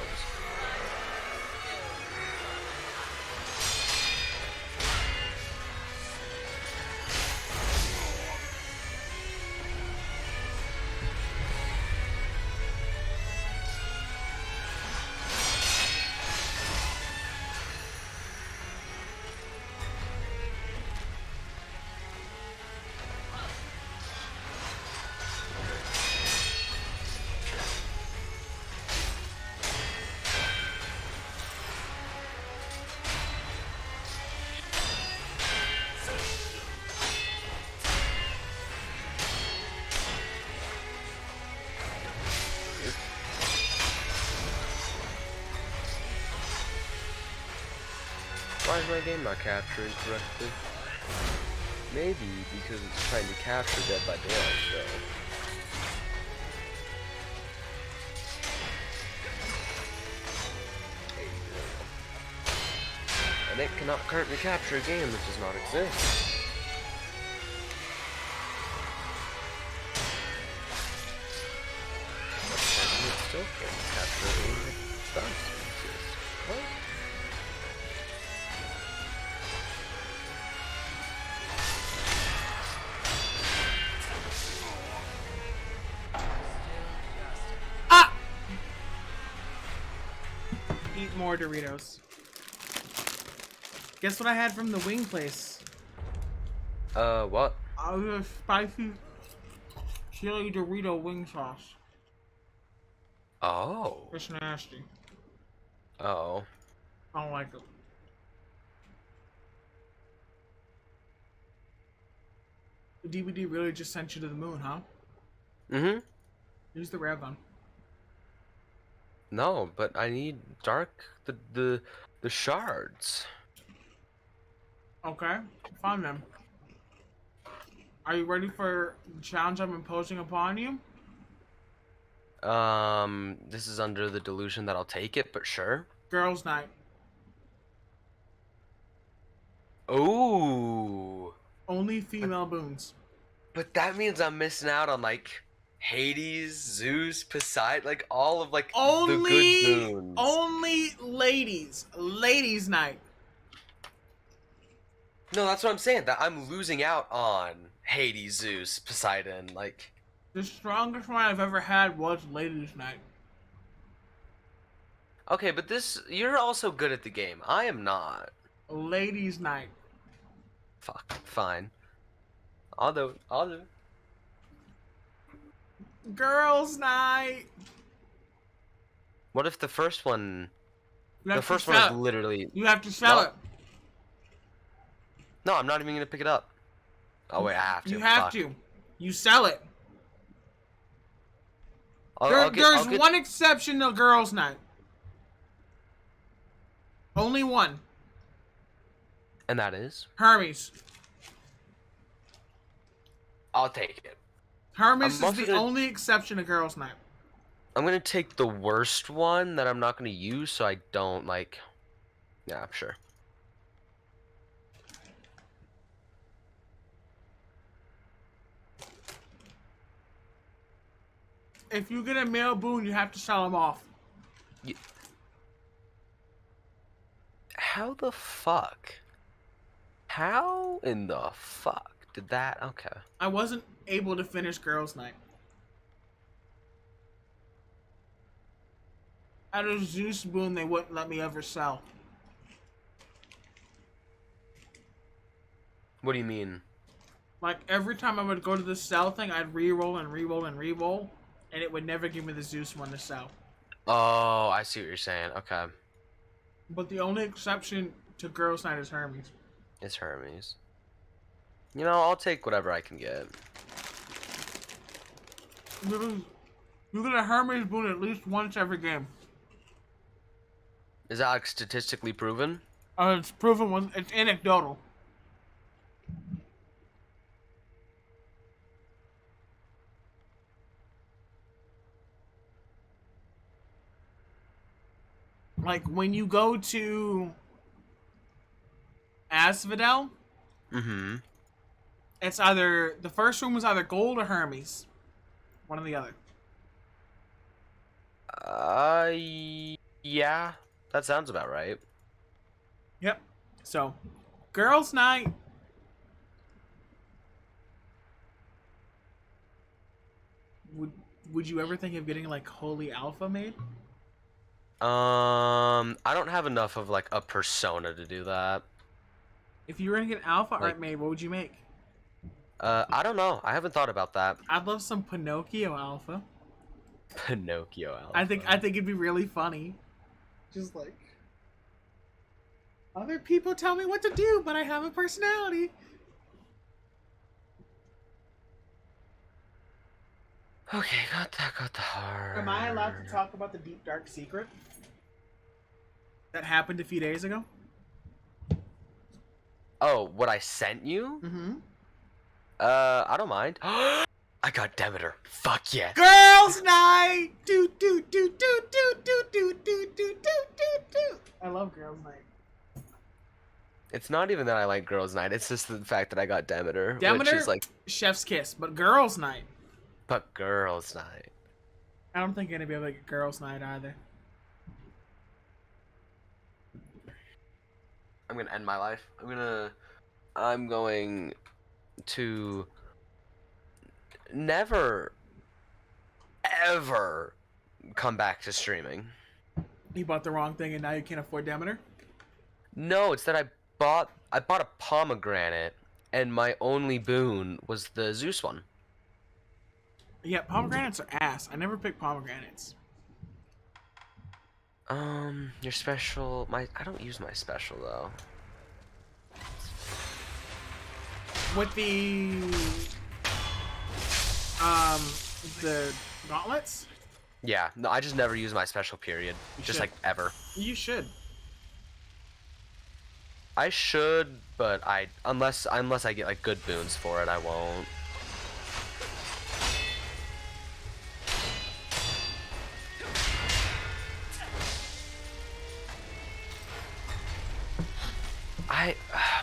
Why is my game not capturing correctly? Maybe because it's trying to capture Dead by Daylight still. And it cannot currently capture a game that does not exist. Apparently it still can't capture a game that does exist. What? Ah! Eat more Doritos. Guess what I had from the wing place? What? I was a spicy chili Dorito wing sauce. Oh. It's nasty. Oh. I don't like it. The DVD really just sent you to the moon, huh? Mm-hmm. Use the railgun. No, but I need the shards. Okay, fine then. Are you ready for the challenge I'm imposing upon you? This is under the delusion that I'll take it, but sure. Girls' night. Ooh. Only female boons. But that means I'm missing out on like Hades, Zeus, Poseidon, like all of like the good boons. Only ladies. Ladies' night. No, that's what I'm saying. That I'm losing out on Hades, Zeus, Poseidon, like. The strongest one I've ever had was ladies' night. Okay, but you're also good at the game. I am not. Ladies' night. Fuck. Fine. I'll do it. I'll do it. Girls' night. What if the first one? You have The first to one is sell it. literally. You have to sell No. it. No, I'm not even gonna pick it up. Oh wait, I have to. You have Fuck. to. You sell it. I'll There's get- one exception to girls' night. Only one. And that is. Hermes. I'll take it. Hermes I'm is the also gonna- only exception to girls' night. I'm gonna take the worst one that I'm not gonna use, so I don't like. Yeah, sure. If you get a male boon, you have to sell them off. How the fuck? How in the fuck did that? Okay. I wasn't able to finish girls' night. At a Zeus boon, they wouldn't let me ever sell. What do you mean? Like, every time I would go to the sell thing, I'd re-roll and re-roll and re-roll, and it would never give me the Zeus one to sell. Oh, I see what you're saying. Okay. But the only exception to girls' night is Hermes. It's Hermes. You know, I'll take whatever I can get. You get a Hermes boon at least once every game. Is that like statistically proven? It's proven. It's anecdotal. Like when you go to Asphodel, it's either the first room was either gold or Hermes, one or the other. Yeah, that sounds about right. Yep. So, girls' night. Would you ever think of getting like Holy Alpha made? I don't have enough of like a persona to do that. If you were gonna get Alpha Like- art made, what would you make? I don't know. I haven't thought about that. I'd love some Pinocchio Alpha. Pinocchio Alpha. I think it'd be really funny. Just like other people tell me what to do, but I have a personality. Okay, got the heart. Am I allowed to talk about the deep dark secret that happened a few days ago? Oh, what I sent you? Mm-hmm. I don't mind. I got Demeter. Fuck yeah. Girls' night. Do do do do do do do do do do do. I love girls' night. It's not even that I like girls' night. It's just the fact that I got Demeter, which Demeter, is like, chef's kiss, but girls' night. but girls' night. I don't think anybody will get girls' night either. I'm gonna end my life. I'm going to never, ever come back to streaming. You bought the wrong thing and now you can't afford Demeter? No, it's that I bought a pomegranate, and my only boon was the Zeus one. Yeah, pomegranates are ass. I never pick pomegranates. Your special, I don't use my special though. With the gauntlets? Yeah, no, I just never use my special period. You Just should. like ever. You should. I should, but unless I get like good boons for it, I won't.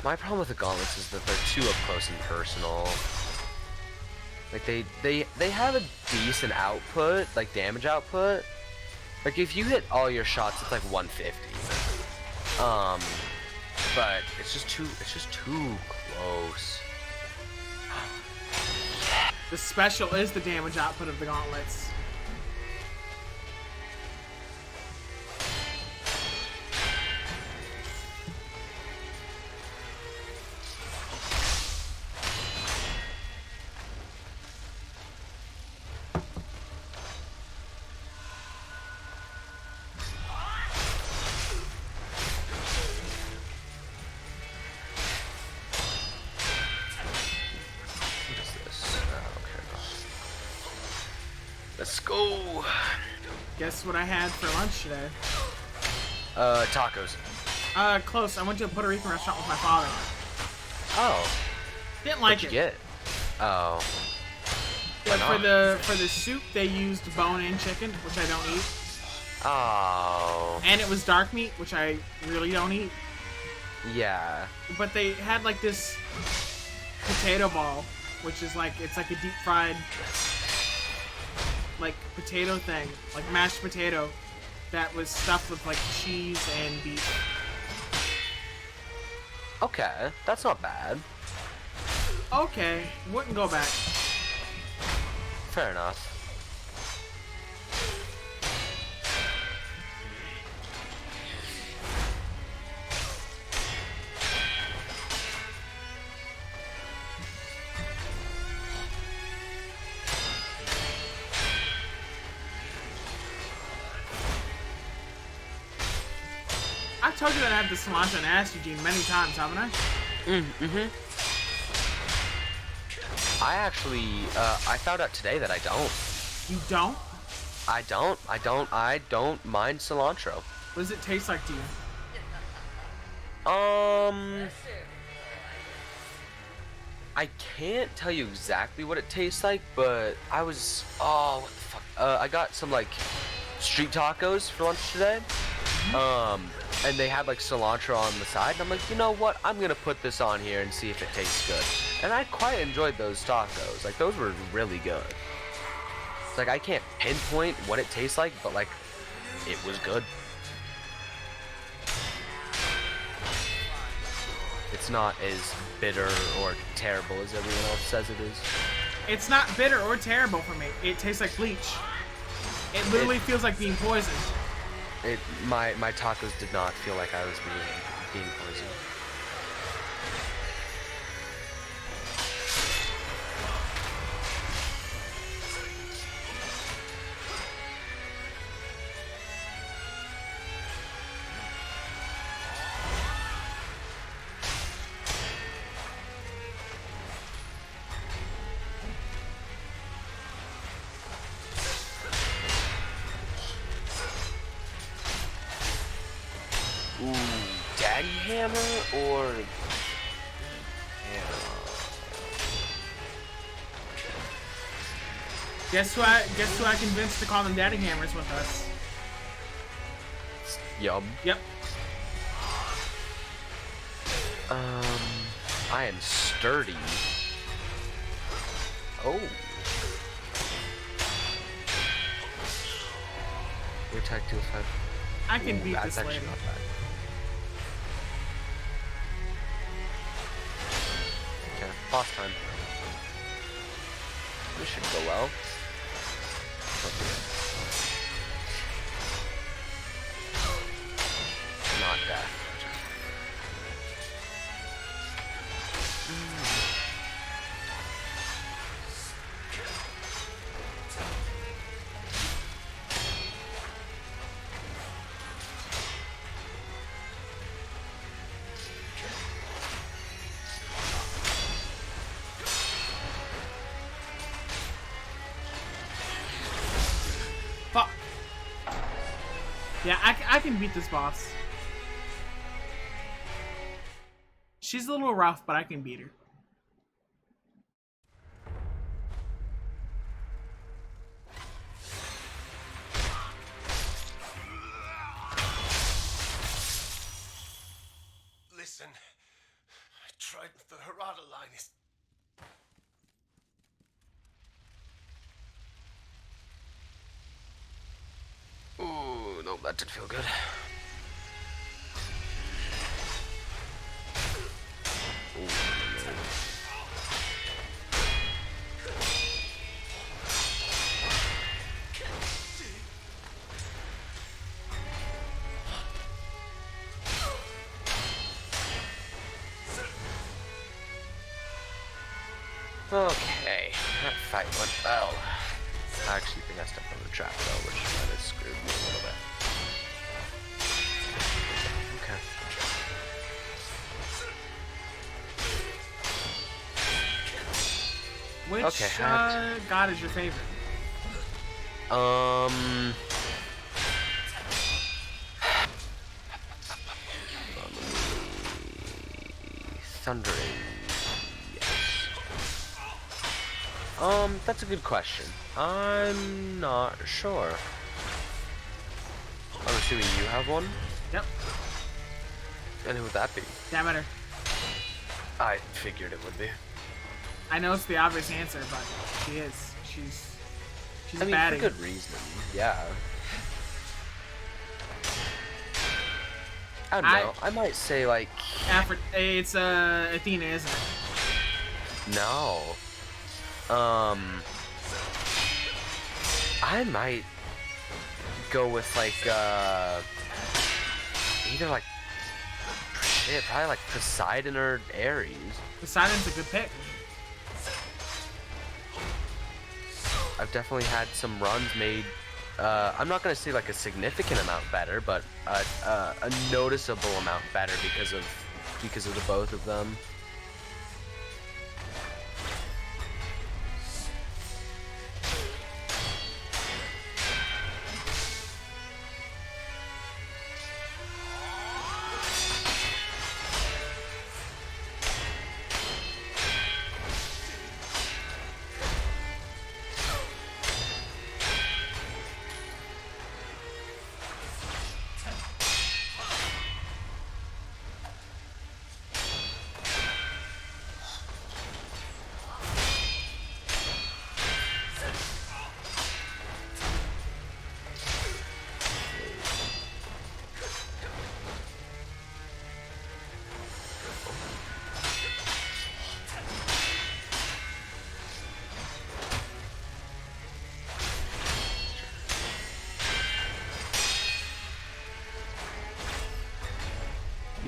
My problem with the gauntlets is that they're too up close and personal. Like they have a decent output, like damage output. Like if you hit all your shots, it's like 150. But it's just too close. The special is the damage output of the gauntlets. What is this? Oh, okay. Let's go. Guess what I had for lunch today? Tacos. Close. I went to a Puerto Rican restaurant with my father. Oh, Didn't like what'd it. you get? Oh, Yeah, Why for the soup they used bone-in chicken, which I don't eat, oh, and it was dark meat, which I really don't eat. yeah. But they had like this potato ball, which is like it's like a deep fried like potato thing, like mashed potato that was stuffed with like cheese and beef. Okay, that's not bad. Okay, wouldn't go back. Fair enough. I told you that I have the cilantro and acid gene many times, haven't I? Mm-hmm. I actually, I found out today that I don't. You don't? I don't mind cilantro. What does it taste like to you? I can't tell you exactly what it tastes like, but what the fuck? I got some like street tacos for lunch today. And they had like cilantro on the side, and I'm like, you know what? I'm gonna put this on here and see if it tastes good. And I quite enjoyed those tacos. Like, those were really good. It's like, I can't pinpoint what it tastes like, but like, it was good. It's not as bitter or terrible as everyone else says it is. It's not bitter or terrible for me. It tastes like bleach. It literally feels like being poisoned. My tacos did not feel like I was being poisoned. Ooh, Daddy Hammer or Guess who I convinced to call them daddy hammers with us? Yum. Yep. I am sturdy. Oh. Your attack deals 5. I can beat That's this actually lady. not bad. Okay, boss time. This should go well. Not death. Fuck. Yeah, I can beat this boss. She's a little rough, but I can beat her. Listen, I tried the Harada line. Is Ooh, no, that didn't feel good. Ooh, no. Okay, that fight went well. I actually think I stepped on the trap though, which might have screwed me a little bit. Okay. Which Okay, god is your favorite? Thundering. That's a good question. I'm not sure. I'm assuming you have one? Yep. And who would that be? Damn it. I figured it would be. I know it's the obvious answer, but she is. She's I mean, batty. for good reason. Yeah. I don't know. I might say like It's Athena, isn't it? no. I might go with like either like probably like Poseidon or Ares. Poseidon's a good pick. I've definitely had some runs made. I'm not gonna say like a significant amount better, but a noticeable amount better because of the both of them.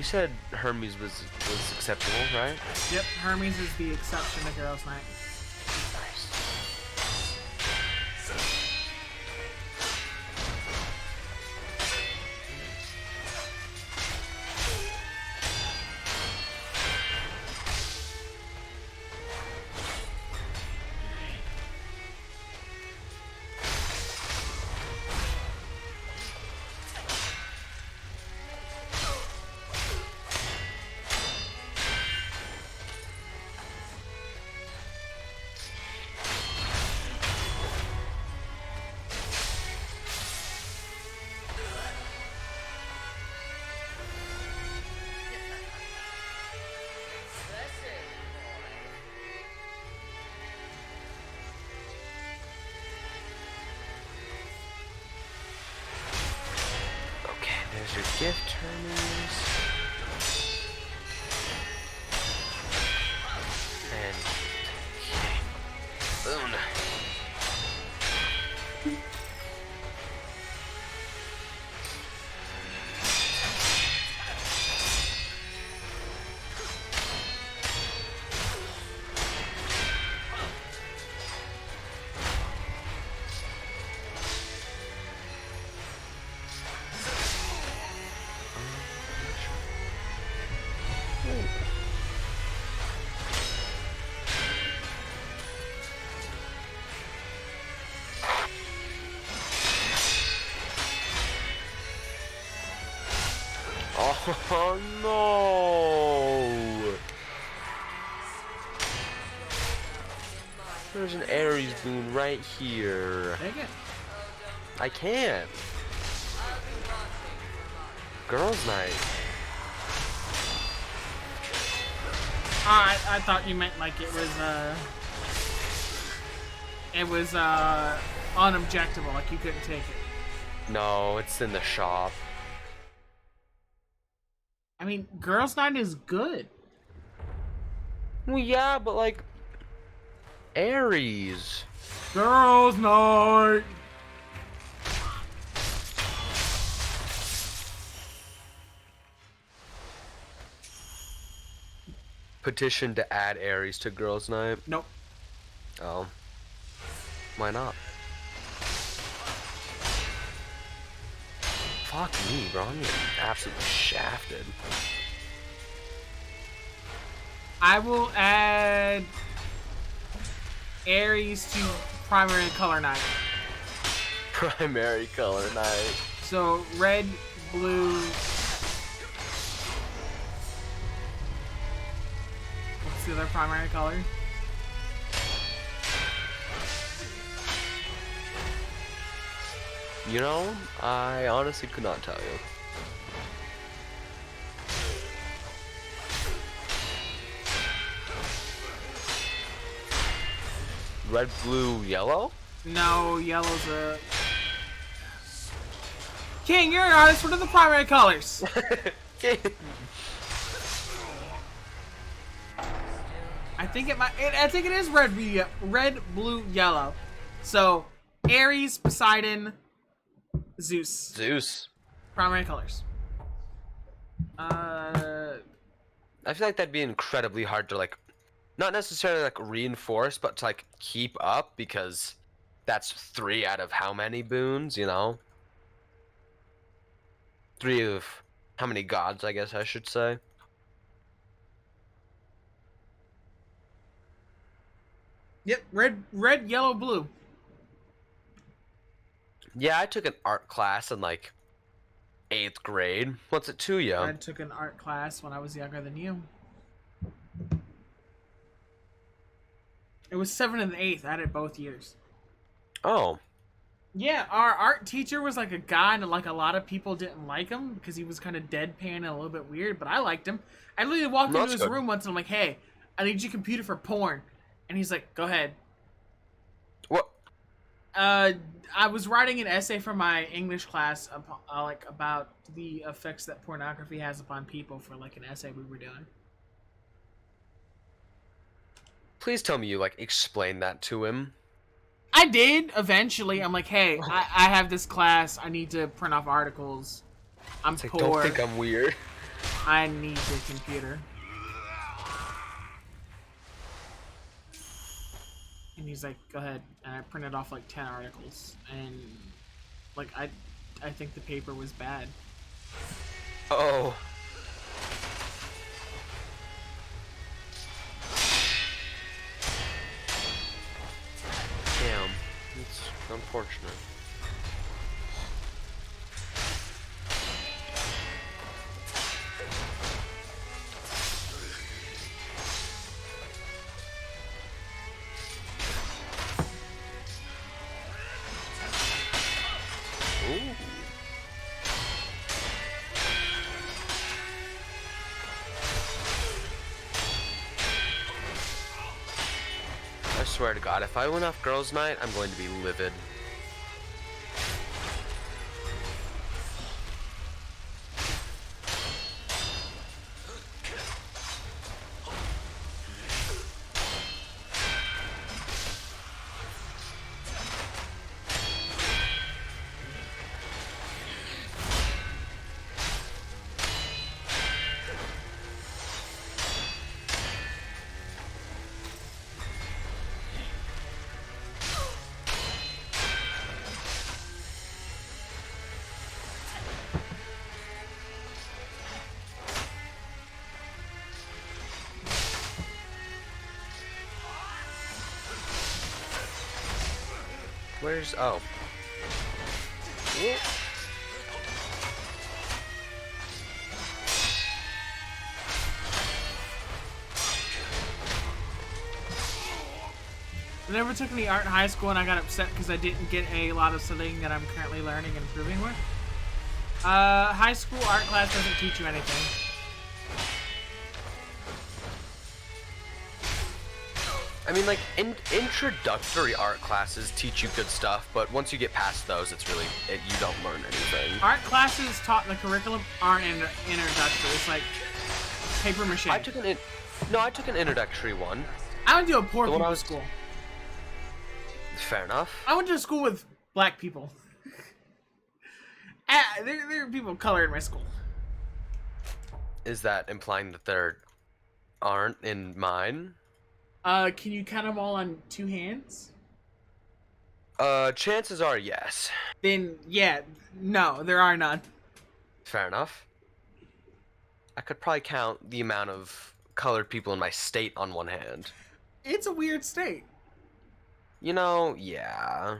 said Hermes was acceptable, right? Yep, Hermes is the exception to Girls' Night. Nice. Okay, there's your gift, Hermes. And boom. Oh no! There's an Ares boon right here. Take it. I can't. Girls' night. I thought you meant like it was unobjectable, like you couldn't take it. No, it's in the shop. I mean, Girls' Night is good. Well, yeah, but like Ares. Girls' Night. Petition to add Ares to Girls' Night. Nope. Oh. Why not? Fuck me, bro. I'm getting absolutely shafted. I will add Ares to primary color night. Primary color night. So red, blue. What's the other primary color? You know, I honestly could not tell you. Red, blue, yellow? No, yellow's a. King, you're an artist. What are the primary colors? I think it might. I think it is red, blue, yellow. So Ares, Poseidon, Zeus. Zeus. Primary colors. I feel like that'd be incredibly hard to like, not necessarily like reinforce, but to like keep up, because that's 3 out of how many boons, you know? 3 of how many gods, I guess I should say. Yep, red, yellow, blue. Yeah, I took an art class in like 8th grade. What's it to you? I took an art class when I was younger than you. It was 7th and 8th. I had it both years. Oh. Yeah, our art teacher was like a guy, and like a lot of people didn't like him because he was kind of deadpan and a little bit weird. But I liked him. I literally walked into his room once and I'm like, "Hey, I need your computer for porn," and he's like, "Go ahead." What? I was writing an essay for my English class, like about the effects that pornography has upon people for like an essay we were doing. Please tell me you like explained that to him. I did eventually. I'm like, hey, I have this class. I need to print off articles. I'm It's like, poor. don't think I'm weird. I need the computer. And he's like, go ahead. And I printed off like 10 articles. And like, I think the paper was bad. Oh. Damn. It's unfortunate. Ooh. I swear to God, if I went off girls' night, I'm going to be livid. Where's... oh. Whoop. I never took any art in high school, and I got upset because I didn't get a lot of something that I'm currently learning and improving with. High school art class doesn't teach you anything. I mean, like, introductory art classes teach you good stuff, but once you get past those, it's really, you don't learn anything. Art classes taught in the curriculum aren't introductory. It's like paper mache. I took an introductory one. I went to a poor The one I people's was- school. Fair enough. I went to a school with black people. There are people of color in my school. Is that implying that there aren't in mine? Can you count them all on 2 hands? Chances are yes. Then, yeah, no, there are none. Fair enough. I could probably count the amount of colored people in my state on one hand. It's a weird state. You know, yeah.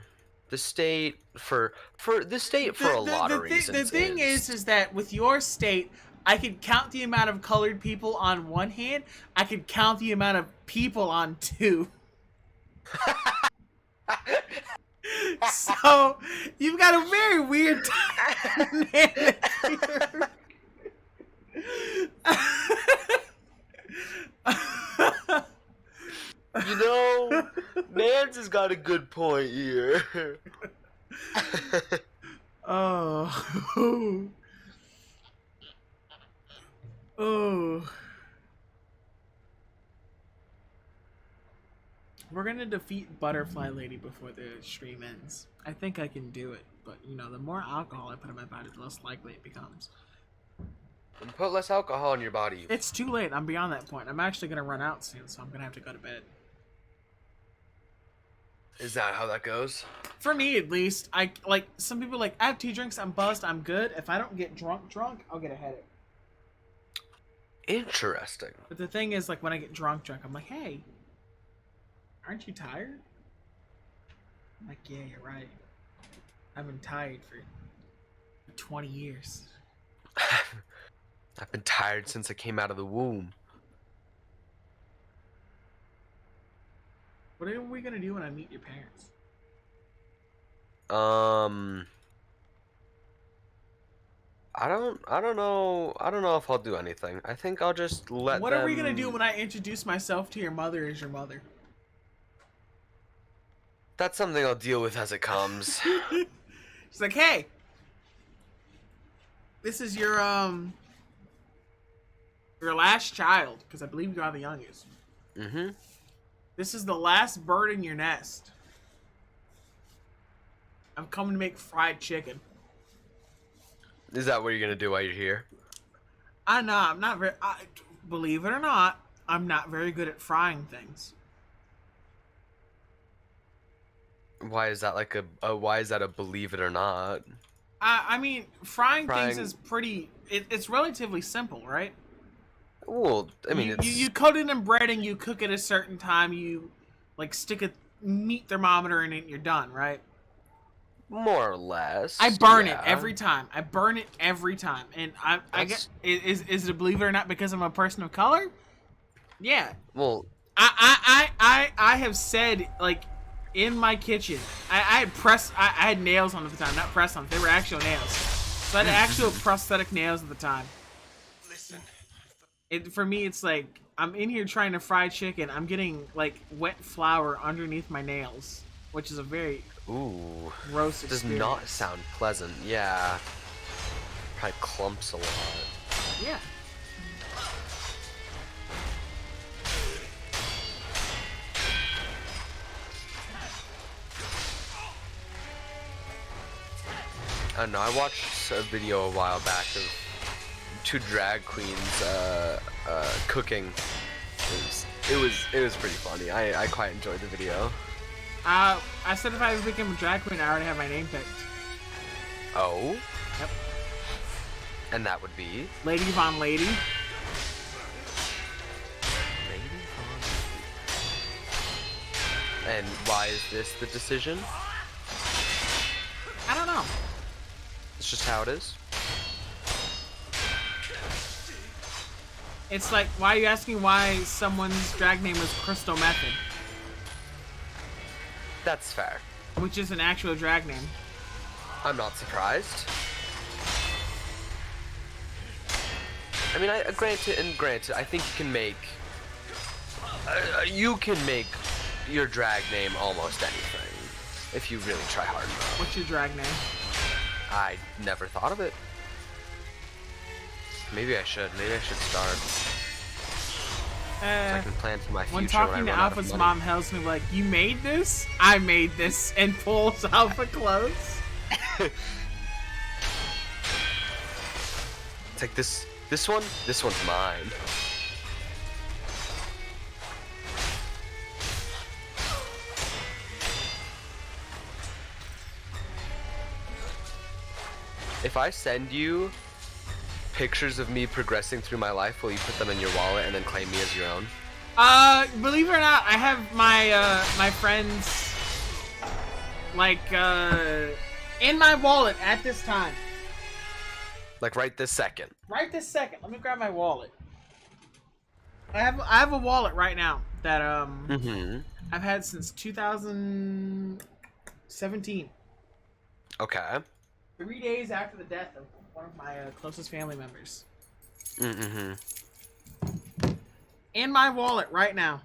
The state for a lot of reasons. The thing is that with your state, I could count the amount of colored people on one hand. I could count the amount of people on 2. So you've got a very weird dynamic here. You know, Nance has got a good point here. Oh. Oh. We're gonna defeat Butterfly Lady before the stream ends. I think I can do it, but you know, the more alcohol I put in my body, the less likely it becomes. And put less alcohol in your body. It's too late. I'm beyond that point. I'm actually gonna run out soon, so I'm gonna have to go to bed. Is that how that goes? For me, at least. I like some people like I have 2 drinks. I'm buzzed. I'm good. If I don't get drunk, I'll get a headache. Interesting. But the thing is, like when I get drunk, I'm like, hey, aren't you tired? I'm like, yeah, you're right. I've been tired for 20 years. I've been tired since I came out of the womb. What are we gonna do when I meet your parents? I don't know if I'll do anything. I think I'll just let What them... are we gonna do when I introduce myself to your mother as your mother? That's something I'll deal with as it comes. She's like, hey, this is your last child, because I believe you are the youngest. Mm-hmm. This is the last bird in your nest. I'm coming to make fried chicken. Is that what you're gonna do while you're here? I know I'm not very. Believe it or not, I'm not very good at frying things. Why is that like why is that a believe it or not? I mean, frying things Frying. is pretty. It's relatively simple, right? Well, I mean, You coat it in bread and you cook it a certain time. You like stick a meat thermometer in it and you're done, right? more or less. I burn it yeah. every time. I burn it every time, and I get That's- is it believe it or not because I'm a person of color? Yeah, Well, I have said like in my kitchen, I had I had nails on at the time, not press ons. They were actual nails. So I had actual prosthetic nails at the time. Listen. For me, it's like I'm in here trying to fry chicken. I'm getting like wet flour underneath my nails, which is a very ooh, gross does experience. not sound pleasant. Yeah, probably clumps a lot. Yeah. I don't know. I watched a video a while back of two drag queens cooking. It was pretty funny. I quite enjoyed the video. I said if I became a drag queen, I already have my name picked. Oh, Yep. and that would be Lady Von Lady. Lady Von. And why is this the decision? I don't know. It's just how it is. It's like, why are you asking why someone's drag name is Crystal Method, That's fair. which is an actual drag name? I'm not surprised. I mean, granted, I think you can make your drag name almost anything if you really try hard enough. What's your drag name? I never thought of it. Maybe I should. Maybe I should start. So I can plan for my future When talking to I run out of Alpha's money. mom, tells me like, "You made this? I made this," and pulls Alpha close. It's like this one's mine. If I send you pictures of me progressing through my life, will you put them in your wallet and then claim me as your own? Believe it or not, I have my my friends like in my wallet at this time. Like right this second. Right this second. Let me grab my wallet. I have a wallet right now that Mm-hmm. I've had since 2017. Okay. 3 days after the death of one of my closest family members. Mm-hmm. In my wallet right now,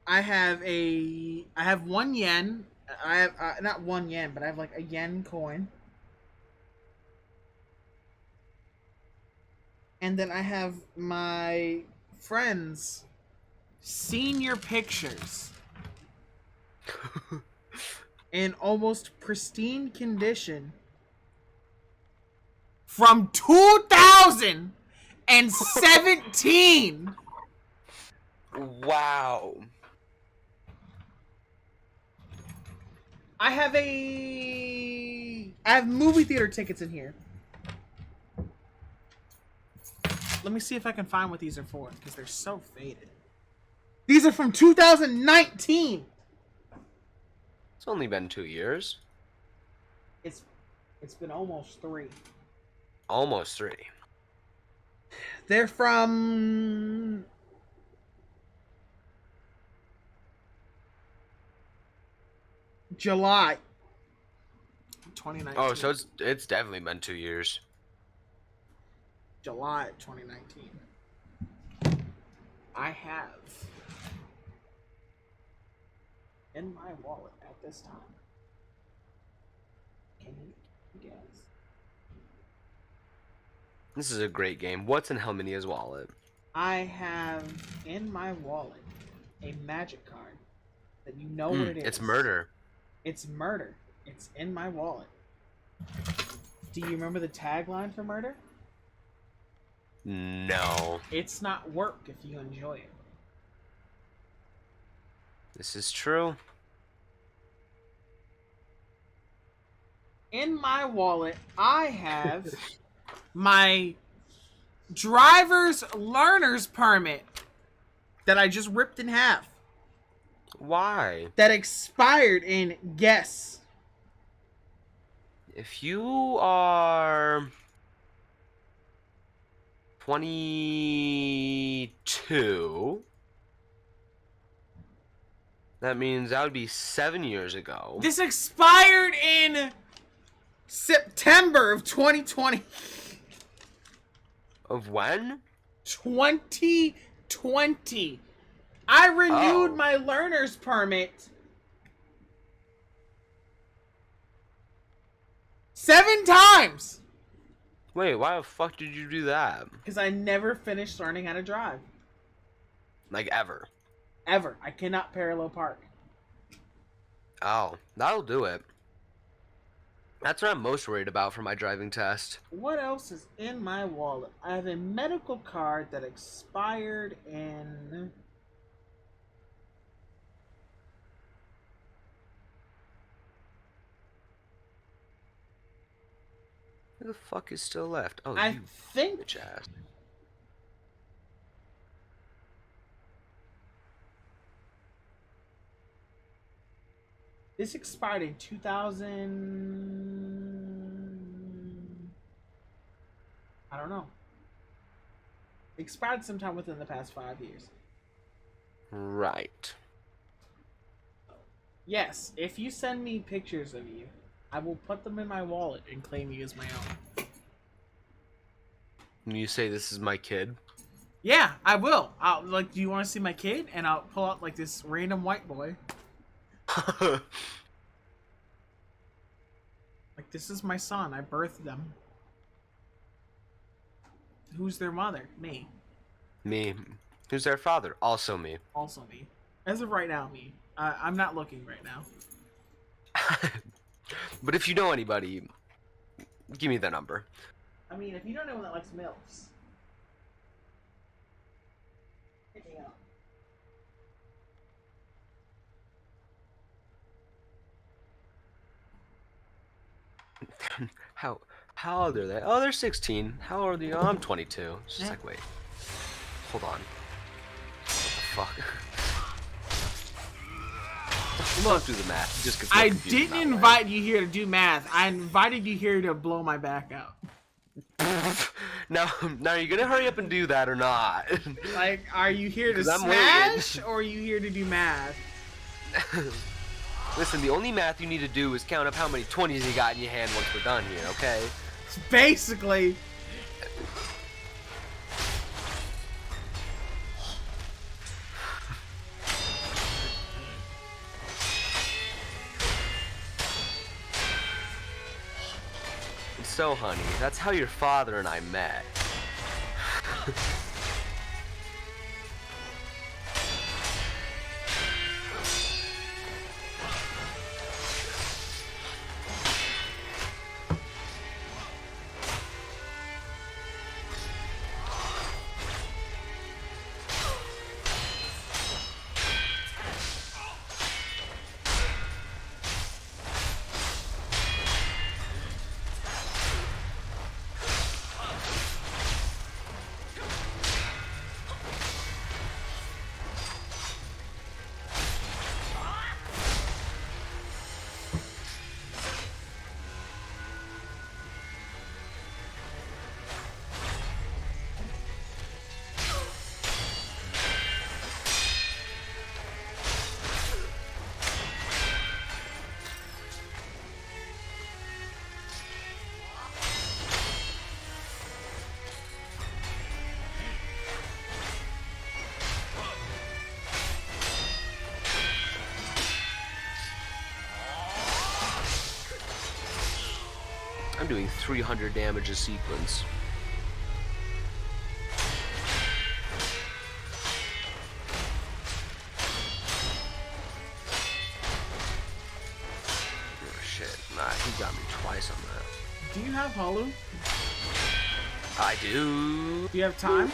I have 1 yen. I have not 1 yen, but I have like a yen coin. And then I have my friends' senior pictures in almost pristine condition from 2017. Wow. I have movie theater tickets in here. Let me see if I can find what these are for, because they're so faded. These are from 2019. It's only been 2 years. It's been almost 3. Almost 3. They're from July 2019. Oh, so it's definitely been 2 years. July 2019. I have in my wallet at this time. Can you guess? This is a great game. What's in Helminia's wallet? I have in my wallet a magic card that you know what it is. It's murder. It's murder. It's in my wallet. Do you remember the tagline for murder? No. It's not work if you enjoy it. This is true. In my wallet, I have my driver's learner's permit that I just ripped in half. Why? That expired in guess. If you are 22, that means that would be 7 years ago. This expired in September of 2020. Of when? 2020. I renewed Oh. my learner's permit 7 times. Wait, why the fuck did you do that? Because I never finished learning how to drive. Like, ever? Ever. I cannot parallel park. Oh, that'll do it. That's what I'm most worried about for my driving test. What else is in my wallet? I have a medical card that expired in... Who the fuck is still left? Oh, I you think... bitch ass. This expired in 2000... I don't know. Expired sometime within the past 5 years. Right. Yes, if you send me pictures of you, I will put them in my wallet and claim you as my own. When you say this is my kid? Yeah, I will. Like, do you want to see my kid? And I'll pull out, like, this random white boy. Like, this is my son. I birthed them. Who's their mother? Me. Me. Who's their father? Also me. Also me. As of right now, me. I'm not looking right now. But if you know anybody, give me the number. I mean, if you don't know anyone that likes MILFs, hit me up. How old are they? Oh, they're 16. How old are you? Oh, I'm 22. It's just like, wait. Hold on. What the fuck? Don't do the math. Just gets more I confusing didn't that way. invite you here to do math. I invited you here to blow my back out. Now, are you gonna hurry up and do that or not? Like, are you here to 'Cause I'm smash or are you here to do math? Listen, the only math you need to do is count up how many 20s you got in your hand once we're done here, okay? It's basically. So, honey, that's how your father and I met. I'm doing 300 damage a sequence. Oh shit, nah, he got me twice on that. Do you have Holu? I do. Do you have time?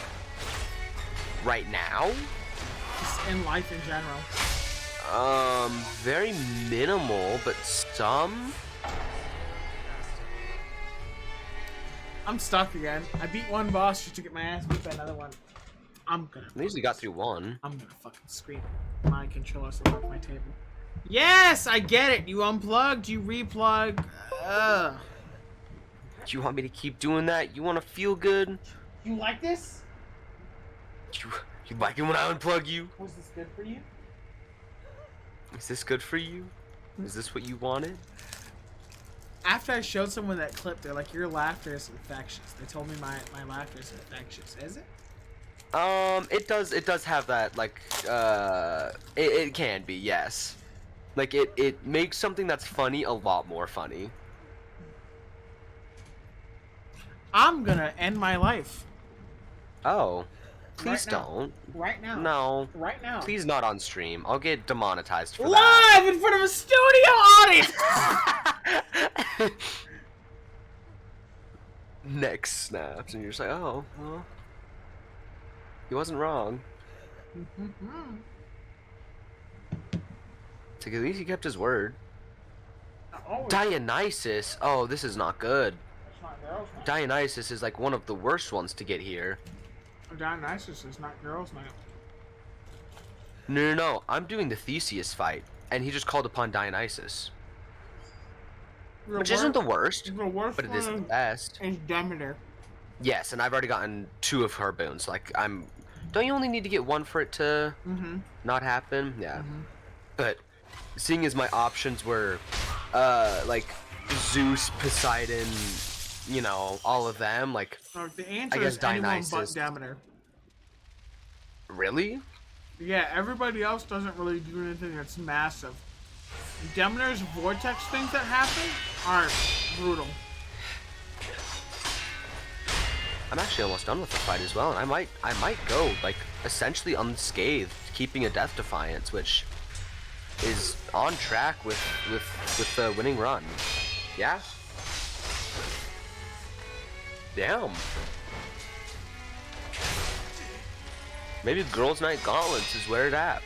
Right now? Just in life in general. Very minimal, but some. I'm stuck again. I beat one boss just to get my ass beat by another one. I'm gonna. I usually got through one. I'm gonna fucking scream. My controller's off my table. Yes, I get it. You unplugged, you replug. Ugh. Do you want me to keep doing that? You want to feel good? You like this? You like it when I unplug you? Was this good for you? Is this good for you? Is this what you wanted? After I showed someone that clip, they're like, your laughter is infectious. They told me my laughter is infectious. Is it? It does have that, like, it can be, yes. Like, it makes something that's funny a lot more funny. I'm gonna end my life. Oh. Please Right now. don't. Right now. No. Right now. Please not on stream. I'll get demonetized for Live in front of a studio audience! that. Next snaps, and you're just like, oh, well, he wasn't wrong. It's like, at least he kept his word. Dionysus. Oh, this is not good. Dionysus is like one of the worst ones to get here. Dionysus is not girls' night. No. I'm doing the Theseus fight, and he just called upon Dionysus. Which isn't the worst, but it is the best. Is Demeter. Yes, and I've already gotten 2 of her boons. Like, don't you only need to get 1 for it to not happen? Yeah. But seeing as my options were, like, Zeus, Poseidon, you know, all of them, like, The answer I guess is anyone Dionysus. but Demeter. Really? Yeah, everybody else doesn't really do anything that's massive. Demeter's vortex things that happen are brutal. I'm actually almost done with the fight as well, and I might go, like, essentially unscathed, keeping a Death Defiance, which is on track with the winning run. Yeah? Damn. Maybe Girls' Night Gauntlets is where it at.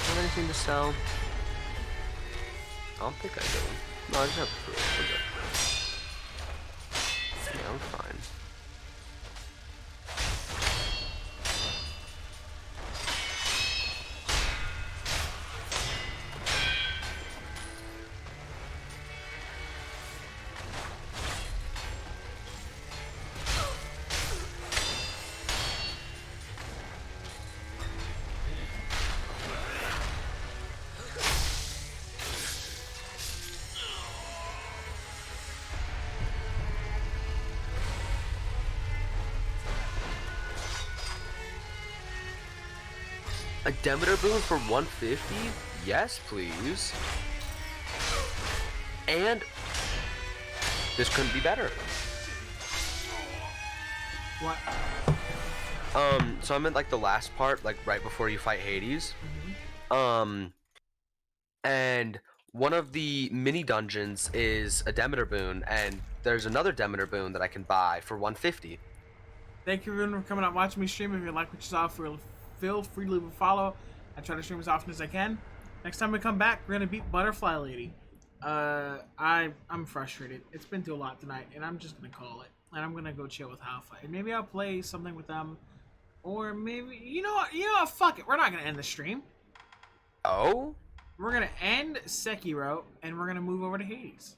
Have anything to sell? I don't think I do. No, I just have proof. Yeah, I'm fine. A Demeter boon for 150? Yes, please. And this couldn't be better. What? So I'm in like the last part, like right before you fight Hades. And one of the mini dungeons is a Demeter boon, and there's another Demeter boon that I can buy for 150. Thank you everyone for coming out watching me stream. If you like what you saw, feel free to leave a follow. I try to stream as often as I can. Next time we come back, we're gonna beat Butterfly Lady. I'm frustrated. It's been through a lot tonight, and I'm just gonna call it. And I'm gonna go chill with Alpha, and maybe I'll play something with them, or maybe you know what? Fuck it. We're not gonna end the stream. Oh? We're gonna end Sekiro, and we're gonna move over to Hades.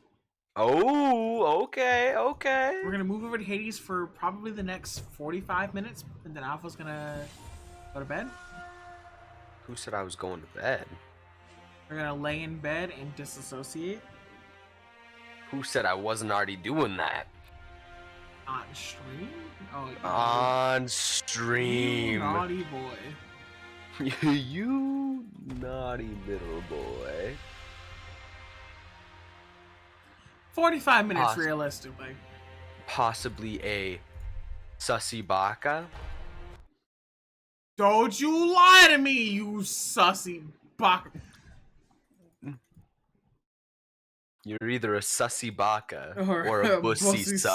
Oh, okay. We're gonna move over to Hades for probably the next 45 minutes, and then Alpha's gonna go to bed. Who said I was going to bed? We're gonna lay in bed and disassociate. Who said I wasn't already doing that? On stream? Oh, On stream. You naughty boy. You naughty little boy. 45 minutes realistically. Possibly a sussy baka. Don't you lie to me, you sussy baka. You're either a sussy baka Or or a a bussy bussy suck.